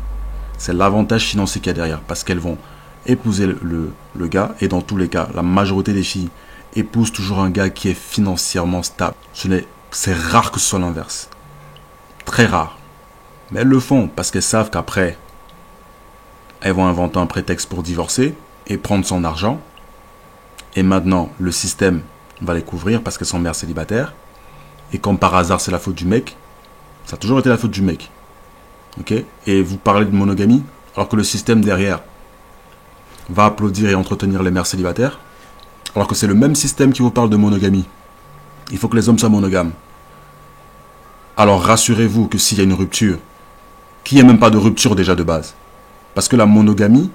C'est l'avantage financier qu'il y a derrière. Parce qu'elles vont épouser le gars. Et dans tous les cas, la majorité des filles épousent toujours un gars qui est financièrement stable. C'est rare que ce soit l'inverse. Très rare. Mais elles le font parce qu'elles savent qu'après, elles vont inventer un prétexte pour divorcer et prendre son argent. Et maintenant, le système va les couvrir parce qu'elles sont mères célibataires. Et comme par hasard, c'est la faute du mec. Ça a toujours été la faute du mec. Ok? Et vous parlez de monogamie, alors que le système derrière va applaudir et entretenir les mères célibataires. Alors que c'est le même système qui vous parle de monogamie. Il faut que les hommes soient monogames. Alors rassurez-vous que s'il y a une rupture, qu'il n'y ait même pas de rupture déjà de base. Parce que la monogamie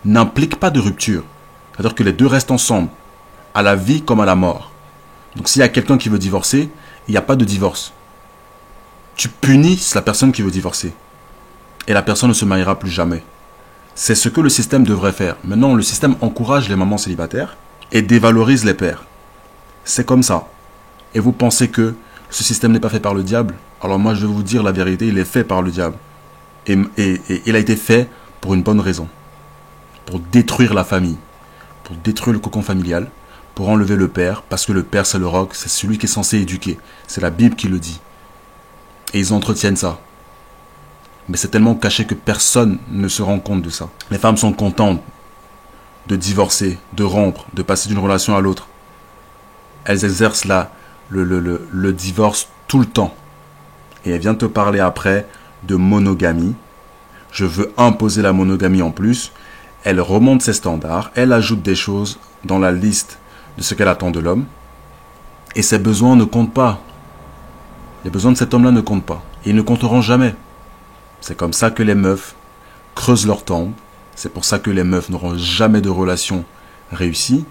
n'implique pas de rupture. C'est-à-dire que les deux restent ensemble, à la vie comme à la mort. Donc s'il y a quelqu'un qui veut divorcer, il n'y a pas de divorce. Tu punis la personne qui veut divorcer. Et la personne ne se mariera plus jamais. C'est ce que le système devrait faire. Maintenant, le système encourage les mamans célibataires et dévalorise les pères. C'est comme ça. Et vous pensez que ce système n'est pas fait par le diable? Alors moi, je vais vous dire la vérité, il est fait par le diable. Et il a été fait pour une bonne raison. Pour détruire la famille. Pour détruire le cocon familial. Pour enlever le père. Parce que le père, c'est le roc. C'est celui qui est censé éduquer. C'est la Bible qui le dit. Et ils entretiennent ça. Mais c'est tellement caché que personne ne se rend compte de ça. Les femmes sont contentes de divorcer, de rompre, de passer d'une relation à l'autre. Elles exercent le divorce tout le temps. Et elle vient te parler après de monogamie. Je veux imposer la monogamie en plus. Elle remonte ses standards. Elle ajoute des choses dans la liste de ce qu'elle attend de l'homme. Et ses besoins ne comptent pas. Les besoins de cet homme-là ne comptent pas. Et ils ne compteront jamais. C'est comme ça que les meufs creusent leur tombe. C'est pour ça que les meufs n'auront jamais de relations réussies.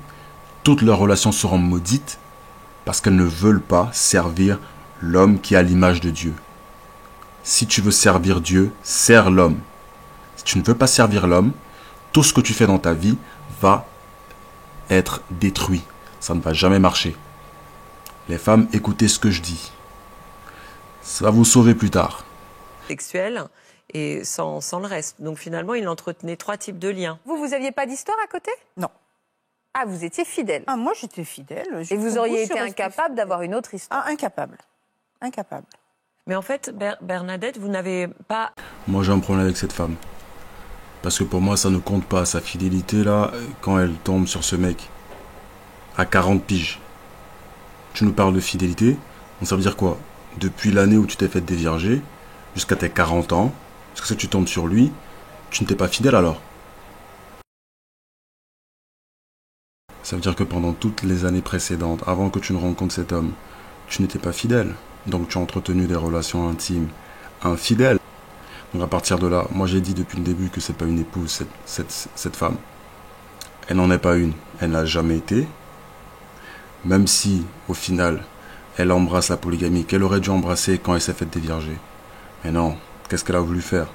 Toutes leurs relations seront maudites parce qu'elles ne veulent pas servir l'homme qui a l'image de Dieu. Si tu veux servir Dieu, sers l'homme. Si tu ne veux pas servir l'homme, tout ce que tu fais dans ta vie va être détruit. Ça ne va jamais marcher. Les femmes, écoutez ce que je dis. Ça va vous sauver plus tard. Sexuel et sans le reste. Donc finalement, il entretenait 3 types de liens. Vous aviez pas d'histoire à côté? Non. Ah, vous étiez fidèle. Ah, moi, j'étais fidèle. Et vous auriez été incapable d'avoir une autre histoire? Ah, incapable. Incapable. Mais en fait, Bernadette, vous n'avez pas... Moi, j'ai un problème avec cette femme. Parce que pour moi, ça ne compte pas. Sa fidélité, là, quand elle tombe sur ce mec, à 40 piges. Tu nous parles de fidélité. Donc ça veut dire quoi? Depuis l'année où tu t'es fait dévierger, jusqu'à tes 40 ans, parce que si tu tombes sur lui, tu ne t'es pas fidèle alors. Ça veut dire que pendant toutes les années précédentes, avant que tu ne rencontres cet homme, tu n'étais pas fidèle. Donc tu as entretenu des relations intimes infidèles. Donc à partir de là, moi j'ai dit depuis le début que c'est pas une épouse, cette femme. Elle n'en est pas une. Elle n'a jamais été. Même si, au final, elle embrasse la polygamie qu'elle aurait dû embrasser quand elle s'est faite dévierger. Mais non, qu'est-ce qu'elle a voulu faire?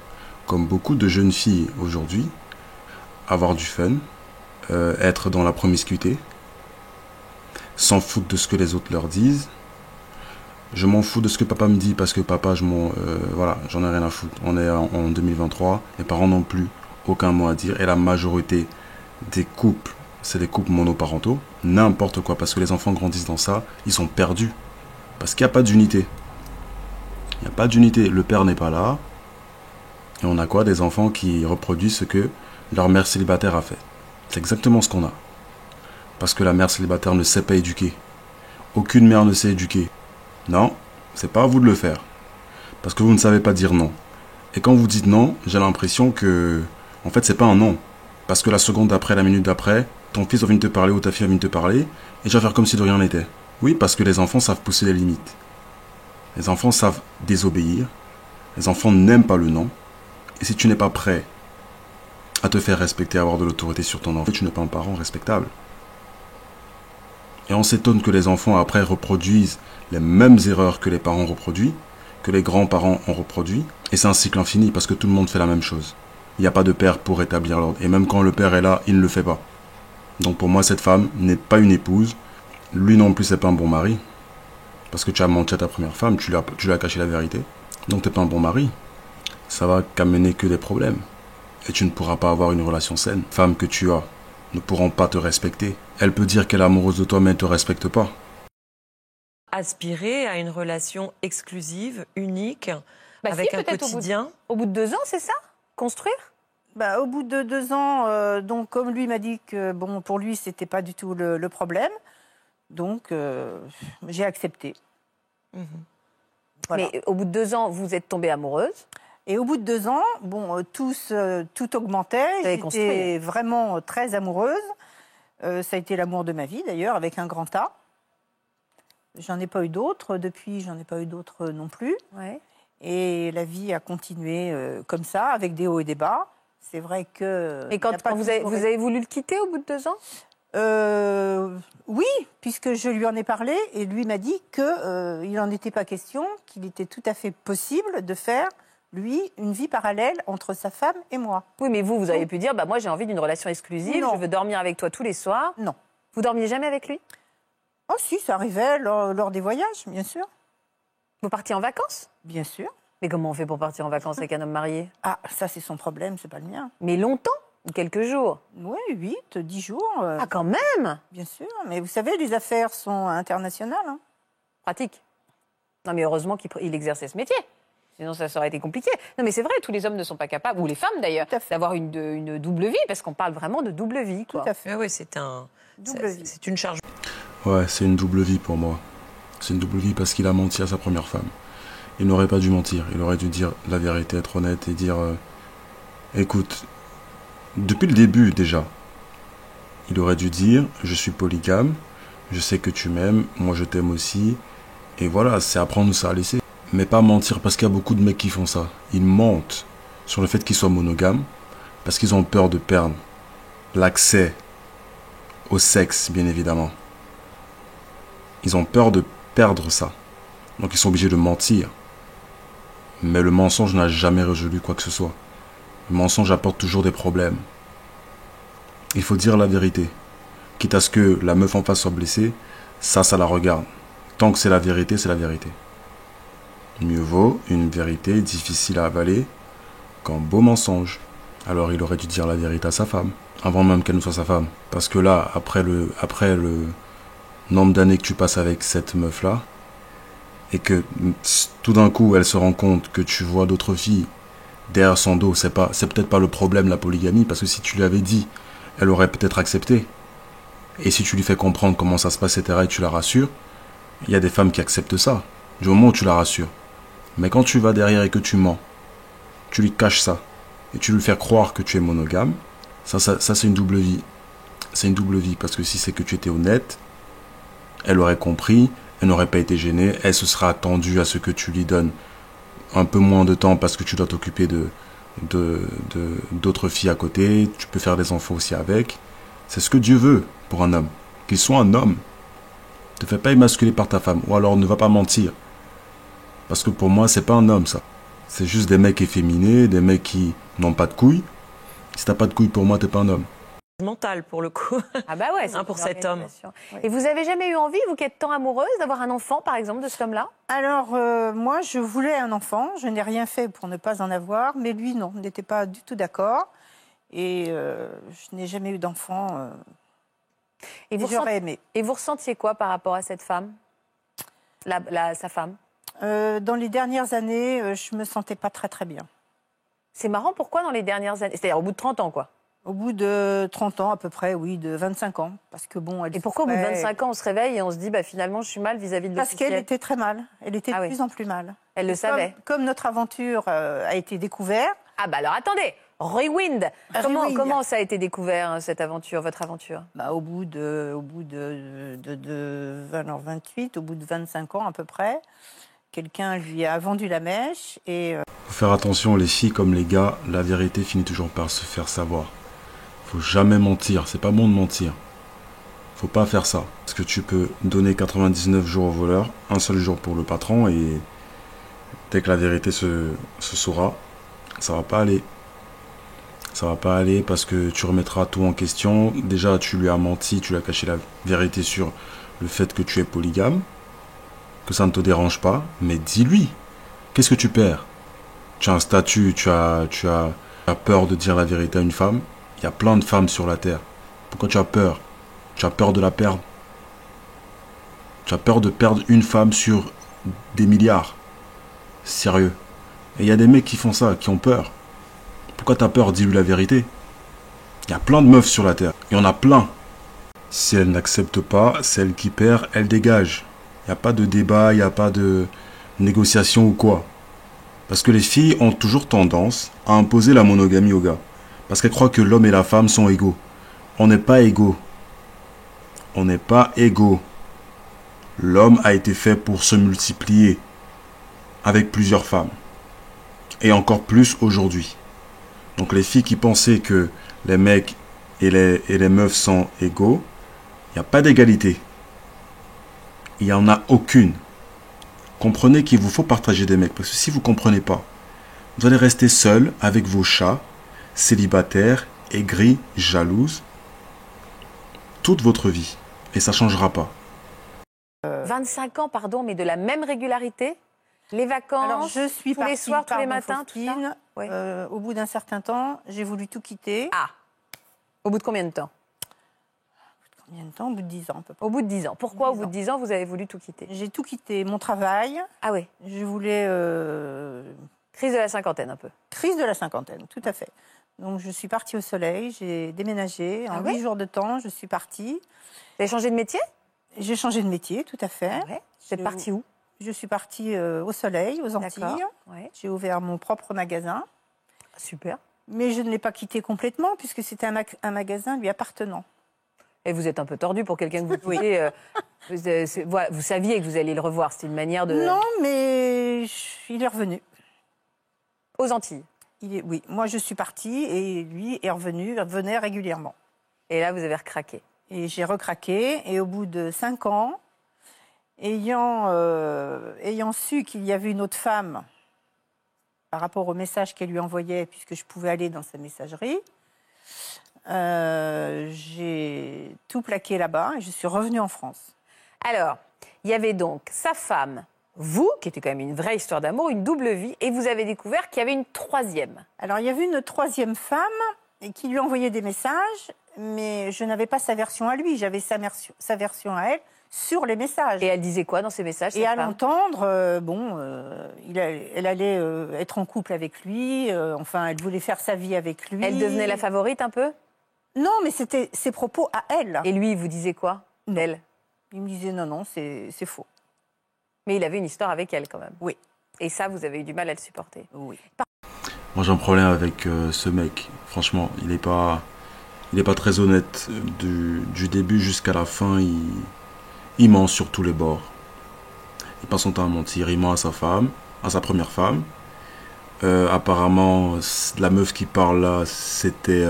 Comme beaucoup de jeunes filles aujourd'hui, avoir du fun, être dans la promiscuité, s'en foutre de ce que les autres leur disent. Je m'en fous de ce que papa me dit parce que papa, voilà, j'en ai rien à foutre. On est en 2023, les parents n'ont plus aucun mot à dire et la majorité des couples, c'est des couples monoparentaux, n'importe quoi, parce que les enfants grandissent dans ça, ils sont perdus. Parce qu'il n'y a pas d'unité. Il n'y a pas d'unité. Le père n'est pas là. Et on a quoi? Des enfants qui reproduisent ce que leur mère célibataire a fait. C'est exactement ce qu'on a. Parce que la mère célibataire ne sait pas éduquer. Aucune mère ne sait éduquer. Non, c'est pas à vous de le faire. Parce que vous ne savez pas dire non. Et quand vous dites non, j'ai l'impression que, en fait, c'est pas un non. Parce que la seconde d'après, la minute d'après, ton fils va venir te parler ou ta fille va venir te parler, et tu vas faire comme si de rien n'était. Oui, parce que les enfants savent pousser les limites. Les enfants savent désobéir. Les enfants n'aiment pas le non. Et si tu n'es pas prêt à te faire respecter, à avoir de l'autorité sur ton enfant, tu n'es pas un parent respectable. Et on s'étonne que les enfants après reproduisent les mêmes erreurs que les parents reproduisent, que les grands-parents ont reproduit. Et c'est un cycle infini parce que tout le monde fait la même chose. Il n'y a pas de père pour établir l'ordre. Et même quand le père est là, il ne le fait pas. Donc pour moi, cette femme n'est pas une épouse. Lui non plus, c'est pas un bon mari. Parce que tu as menti à ta première femme, tu lui as caché la vérité. Donc tu n'es pas un bon mari. Ça va qu'amener que des problèmes. Et tu ne pourras pas avoir une relation saine. Les femmes que tu as ne pourront pas te respecter. Elle peut dire qu'elle est amoureuse de toi, mais elle ne te respecte pas. Aspirer à une relation exclusive, unique, avec si, un peut-être quotidien. Au bout de 2 ans, c'est ça? Construire? Au bout de 2 ans, donc comme lui m'a dit que bon, pour lui, c'était pas du tout le problème, donc j'ai accepté. Mhm. Voilà. Mais au bout de 2 ans, vous êtes tombée amoureuse. Et au bout de 2 ans, bon, tout augmentait. avez construit. J'étais vraiment très amoureuse. Ça a été l'amour de ma vie, d'ailleurs, avec un grand A. J'en ai pas eu d'autres. Depuis, j'en ai pas eu d'autres non plus. Ouais. Et la vie a continué comme ça, avec des hauts et des bas. C'est vrai que... Et quand vous avez voulu le quitter au bout de 2 ans? Oui, puisque je lui en ai parlé et lui m'a dit qu'il n'en était pas question, qu'il était tout à fait possible de faire, lui, une vie parallèle entre sa femme et moi. Oui, mais vous avez pu dire, moi j'ai envie d'une relation exclusive, Non. je veux dormir avec toi tous les soirs. Non. Vous dormiez jamais avec lui? Oh si, ça arrivait lors des voyages, bien sûr. Vous partiez en vacances? Bien sûr. Mais comment on fait pour partir en vacances avec un homme marié? Ah, ça c'est son problème, c'est pas le mien. Mais longtemps? Ou quelques jours? Oui, 8, 10 jours. Ah, quand même! Bien sûr, mais vous savez, les affaires sont internationales. Hein. Pratique. Non, mais heureusement qu'il exerçait ce métier. Sinon, ça aurait été compliqué. Non, mais c'est vrai, tous les hommes ne sont pas capables, ou les femmes d'ailleurs, d'avoir une double vie, parce qu'on parle vraiment de double vie. Quoi. Tout à fait. Ah oui, Double vie. c'est une charge. Ouais, c'est une double vie pour moi. C'est une double vie parce qu'il a menti à sa première femme. Il n'aurait pas dû mentir. Il aurait dû dire la vérité, être honnête et dire écoute, depuis le début déjà, il aurait dû dire je suis polygame, je sais que tu m'aimes, moi je t'aime aussi. Et voilà, c'est à prendre ou ça à laisser. Mais pas mentir parce qu'il y a beaucoup de mecs qui font ça. Ils mentent sur le fait qu'ils soient monogames parce qu'ils ont peur de perdre l'accès au sexe, bien évidemment. Ils ont peur de perdre ça. Donc ils sont obligés de mentir. Mais le mensonge n'a jamais résolu quoi que ce soit. Le mensonge apporte toujours des problèmes. Il faut dire la vérité. Quitte à ce que la meuf en face soit blessée, ça la regarde. Tant que c'est la vérité, c'est la vérité. Mieux vaut une vérité difficile à avaler qu'un beau mensonge. Alors il aurait dû dire la vérité à sa femme, avant même qu'elle ne soit sa femme. Parce que là, après le nombre d'années que tu passes avec cette meuf-là, et que tout d'un coup elle se rend compte que tu vois d'autres filles derrière son dos, c'est peut-être pas le problème la polygamie, parce que si tu lui avais dit, elle aurait peut-être accepté. Et si tu lui fais comprendre comment ça se passe, etc., et tu la rassures, il y a des femmes qui acceptent ça, du moment où tu la rassures. Mais quand tu vas derrière et que tu mens, tu lui caches ça, et tu lui fais croire que tu es monogame, ça c'est une double vie. C'est une double vie, parce que si c'est que tu étais honnête, elle aurait compris, elle n'aurait pas été gênée, elle se sera attendue à ce que tu lui donnes un peu moins de temps parce que tu dois t'occuper d'autres filles à côté, tu peux faire des enfants aussi avec. C'est ce que Dieu veut pour un homme, qu'il soit un homme. Ne te fais pas émasculer par ta femme, ou alors ne va pas mentir. Parce que pour moi, c'est pas un homme ça. C'est juste des mecs efféminés, des mecs qui n'ont pas de couilles. Si t'as pas de couilles, pour moi, t'es pas un homme. Mental pour le coup. Ah bah ouais, c'est Pour une cet homme. organisation. Et vous avez jamais eu envie, vous qui êtes tant amoureuse, d'avoir un enfant, par exemple, de cet homme-là? Alors, moi, je voulais un enfant. Je n'ai rien fait pour ne pas en avoir. Mais lui, non, n'était pas du tout d'accord. Et je n'ai jamais eu d'enfant. Et j'aurais aimé. Et vous ressentiez quoi par rapport à cette femme, sa femme? Dans les dernières années, je me sentais pas très très bien. C'est marrant, pourquoi dans les dernières années? C'est-à-dire au bout de 30 ans, quoi. Au bout de 30 ans à peu près, oui, de 25 ans. Parce que bon, elle Et pourquoi au bout de souffrait. 25 ans, on se réveille et on se dit, bah, finalement, je suis mal vis-à-vis de Parce l'officiel? qu'elle était très mal. Elle était Ah de oui. plus en plus mal. Elle le Et savait. Comme notre aventure a été découverte, Ah bah alors attendez, rewind. Rewind. Comment ça a été découvert, cette aventure, votre aventure? bah, au bout de 28, au bout de 25 ans à peu près, quelqu'un lui a vendu la mèche et Faut faire attention, les filles comme les gars, la vérité finit toujours par se faire savoir. Faut jamais mentir, c'est pas bon de mentir. Faut pas faire ça. Parce que tu peux donner 99 jours au voleur, un seul jour pour le patron, et dès que la vérité se saura, ça va pas aller. Ça va pas aller parce que tu remettras tout en question. Déjà, tu lui as menti, tu lui as caché la vérité sur le fait que tu es polygame, que ça ne te dérange pas, mais dis-lui, qu'est-ce que tu perds? Tu as un statut, tu as peur de dire la vérité à une femme. Il y a plein de femmes sur la terre. Pourquoi tu as peur? Tu as peur de la perdre. Tu as peur de perdre une femme sur des milliards. Sérieux. Et il y a des mecs qui font ça, qui ont peur. Pourquoi tu as peur? Dis-lui la vérité. Il y a plein de meufs sur la terre. Il y en a plein. Si elle n'accepte pas, celle qui perd, elle dégage. Il n'y a pas de débat, il n'y a pas de négociation ou quoi. Parce que les filles ont toujours tendance à imposer la monogamie aux gars. Parce qu'elles croient que l'homme et la femme sont égaux. On n'est pas égaux. On n'est pas égaux. L'homme a été fait pour se multiplier avec plusieurs femmes. Et encore plus aujourd'hui. Donc les filles qui pensaient que les mecs et les meufs sont égaux, il n'y a pas d'égalité. Il n'y en a aucune. Comprenez qu'il vous faut partager des mecs. Parce que si vous ne comprenez pas, vous allez rester seul avec vos chats, célibataires, aigris, jalouses, toute votre vie. Et ça ne changera pas. 25 ans, pardon, mais de la même régularité? Les vacances, alors je suis tous partie les soirs, tous par les mon matins, tout ça? Faustine. Oui. Au bout d'un certain temps, j'ai voulu tout quitter. Ah, au bout de combien de temps? Combien de temps? Au bout de 10 ans à peu près. Au bout de 10 ans. Pourquoi au 10 bout de ans. 10 ans, vous avez voulu tout quitter? J'ai tout quitté, mon travail. Ah oui, Je voulais... crise de la cinquantaine un peu. Crise de la cinquantaine, tout à fait. Donc je suis partie au soleil, j'ai déménagé. En Ah ouais 8 jours de temps, je suis partie. Vous avez changé de métier? J'ai changé de métier, tout à fait. Ah ouais. Vous êtes parti où? Je suis partie au soleil, aux Antilles. D'accord. Ouais. J'ai ouvert mon propre magasin. Super. Mais je ne l'ai pas quitté complètement, puisque c'était un magasin lui appartenant. Et vous êtes un peu tordu pour quelqu'un que vous quittez. Voilà, vous saviez que vous alliez le revoir. C'était une manière de... Non, mais il est revenu. Aux Antilles. Oui, moi je suis partie et lui est revenu, revenait régulièrement. Et là, vous avez recraqué. Et j'ai recraqué, et au bout de 5 ans, ayant su qu'il y avait une autre femme par rapport au message qu'elle lui envoyait, puisque je pouvais aller dans sa messagerie, j'ai tout plaqué là-bas et je suis revenue en France. Alors, il y avait donc sa femme, vous, qui était quand même une vraie histoire d'amour, une double vie, et vous avez découvert qu'il y avait une troisième. Alors, il y avait une troisième femme qui lui envoyait des messages, mais je n'avais pas sa version à lui, j'avais sa version à elle sur les messages. Et elle disait quoi dans ces messages, cette Et à femme? l'entendre, elle allait être en couple avec lui, enfin, elle voulait faire sa vie avec lui. Elle devenait la favorite un peu? Non, mais c'était ses propos à elle. Et lui, il vous disait quoi d'elle? Il me disait non, c'est faux. Mais il avait une histoire avec elle quand même. Oui. Et ça, vous avez eu du mal à le supporter. Oui. Moi j'ai un problème avec ce mec. Franchement, il est pas très honnête. Du début jusqu'à la fin, il ment sur tous les bords. Il passe son temps à mentir. Il ment à sa femme, à sa première femme. Apparemment, la meuf qui parle là, c'était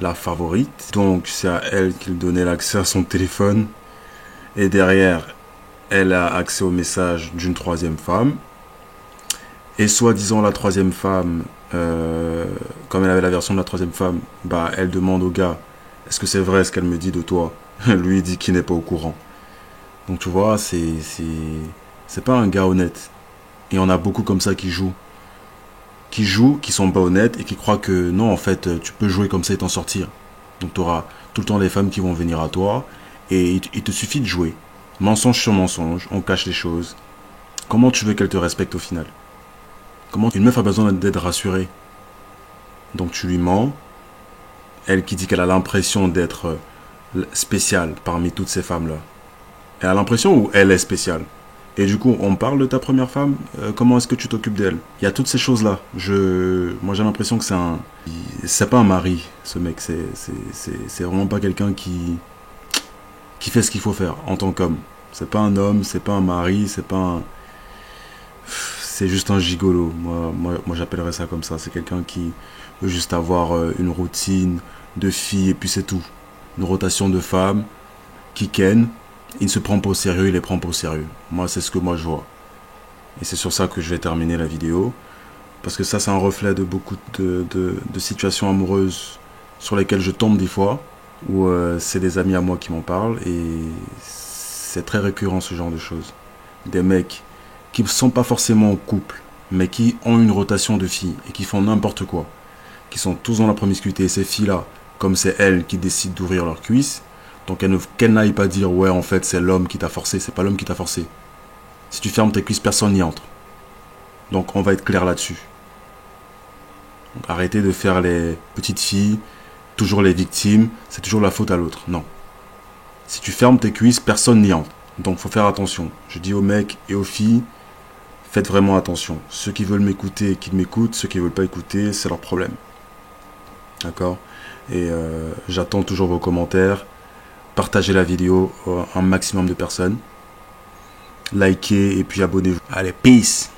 la favorite. Donc c'est à elle qu'il donnait l'accès à son téléphone. Et derrière, elle a accès au message d'une troisième femme. Et soi-disant la troisième femme, comme elle avait la version de la troisième femme, bah elle demande au gars, est-ce que c'est vrai ce qu'elle me dit de toi? Lui il dit qu'il n'est pas au courant. Donc tu vois, c'est pas un gars honnête. Et on a beaucoup comme ça qui jouent, qui sont pas honnêtes et qui croient que non, en fait, tu peux jouer comme ça et t'en sortir. Donc tu auras tout le temps les femmes qui vont venir à toi et il te suffit de jouer. Mensonge sur mensonge, on cache les choses. Comment tu veux qu'elle te respecte au final? Comment une meuf a besoin d'être rassurée? Donc tu lui mens Elle qui dit qu'elle a l'impression d'être spéciale parmi toutes ces femmes-là. Elle a l'impression ou elle est spéciale? Et du coup, on parle de ta première femme, comment est-ce que tu t'occupes d'elle? Il y a toutes ces choses-là. Moi, j'ai l'impression que c'est pas un mari, ce mec. C'est vraiment pas quelqu'un qui fait ce qu'il faut faire en tant qu'homme. C'est pas un homme, c'est pas un mari, c'est juste un gigolo. Moi j'appellerais ça comme ça. C'est quelqu'un qui veut juste avoir une routine de filles et puis c'est tout. Une rotation de femmes qui ken. Il ne se prend pas au sérieux, il les prend pas au sérieux. Moi, c'est ce que moi je vois. Et c'est sur ça que je vais terminer la vidéo. Parce que ça, c'est un reflet de beaucoup de situations amoureuses sur lesquelles je tombe des fois. Où c'est des amis à moi qui m'en parlent. Et c'est très récurrent ce genre de choses. Des mecs qui ne sont pas forcément en couple, mais qui ont une rotation de filles et qui font n'importe quoi. Qui sont tous dans la promiscuité. Et ces filles-là, comme c'est elles qui décident d'ouvrir leurs cuisses, donc qu'elle n'aille pas dire ouais en fait c'est l'homme qui t'a forcé, c'est pas l'homme qui t'a forcé. Si tu fermes tes cuisses, personne n'y entre. Donc on va être clair là-dessus. Donc arrêtez de faire les petites filles, toujours les victimes, c'est toujours la faute à l'autre. Non. Si tu fermes tes cuisses, personne n'y entre. Donc faut faire attention. Je dis aux mecs et aux filles, faites vraiment attention. Ceux qui veulent m'écouter, qu'ils m'écoutent. Ceux qui ne veulent pas écouter, c'est leur problème. D'accord? Et j'attends toujours vos commentaires. Partagez la vidéo à un maximum de personnes. Likez et puis abonnez-vous. Allez, peace!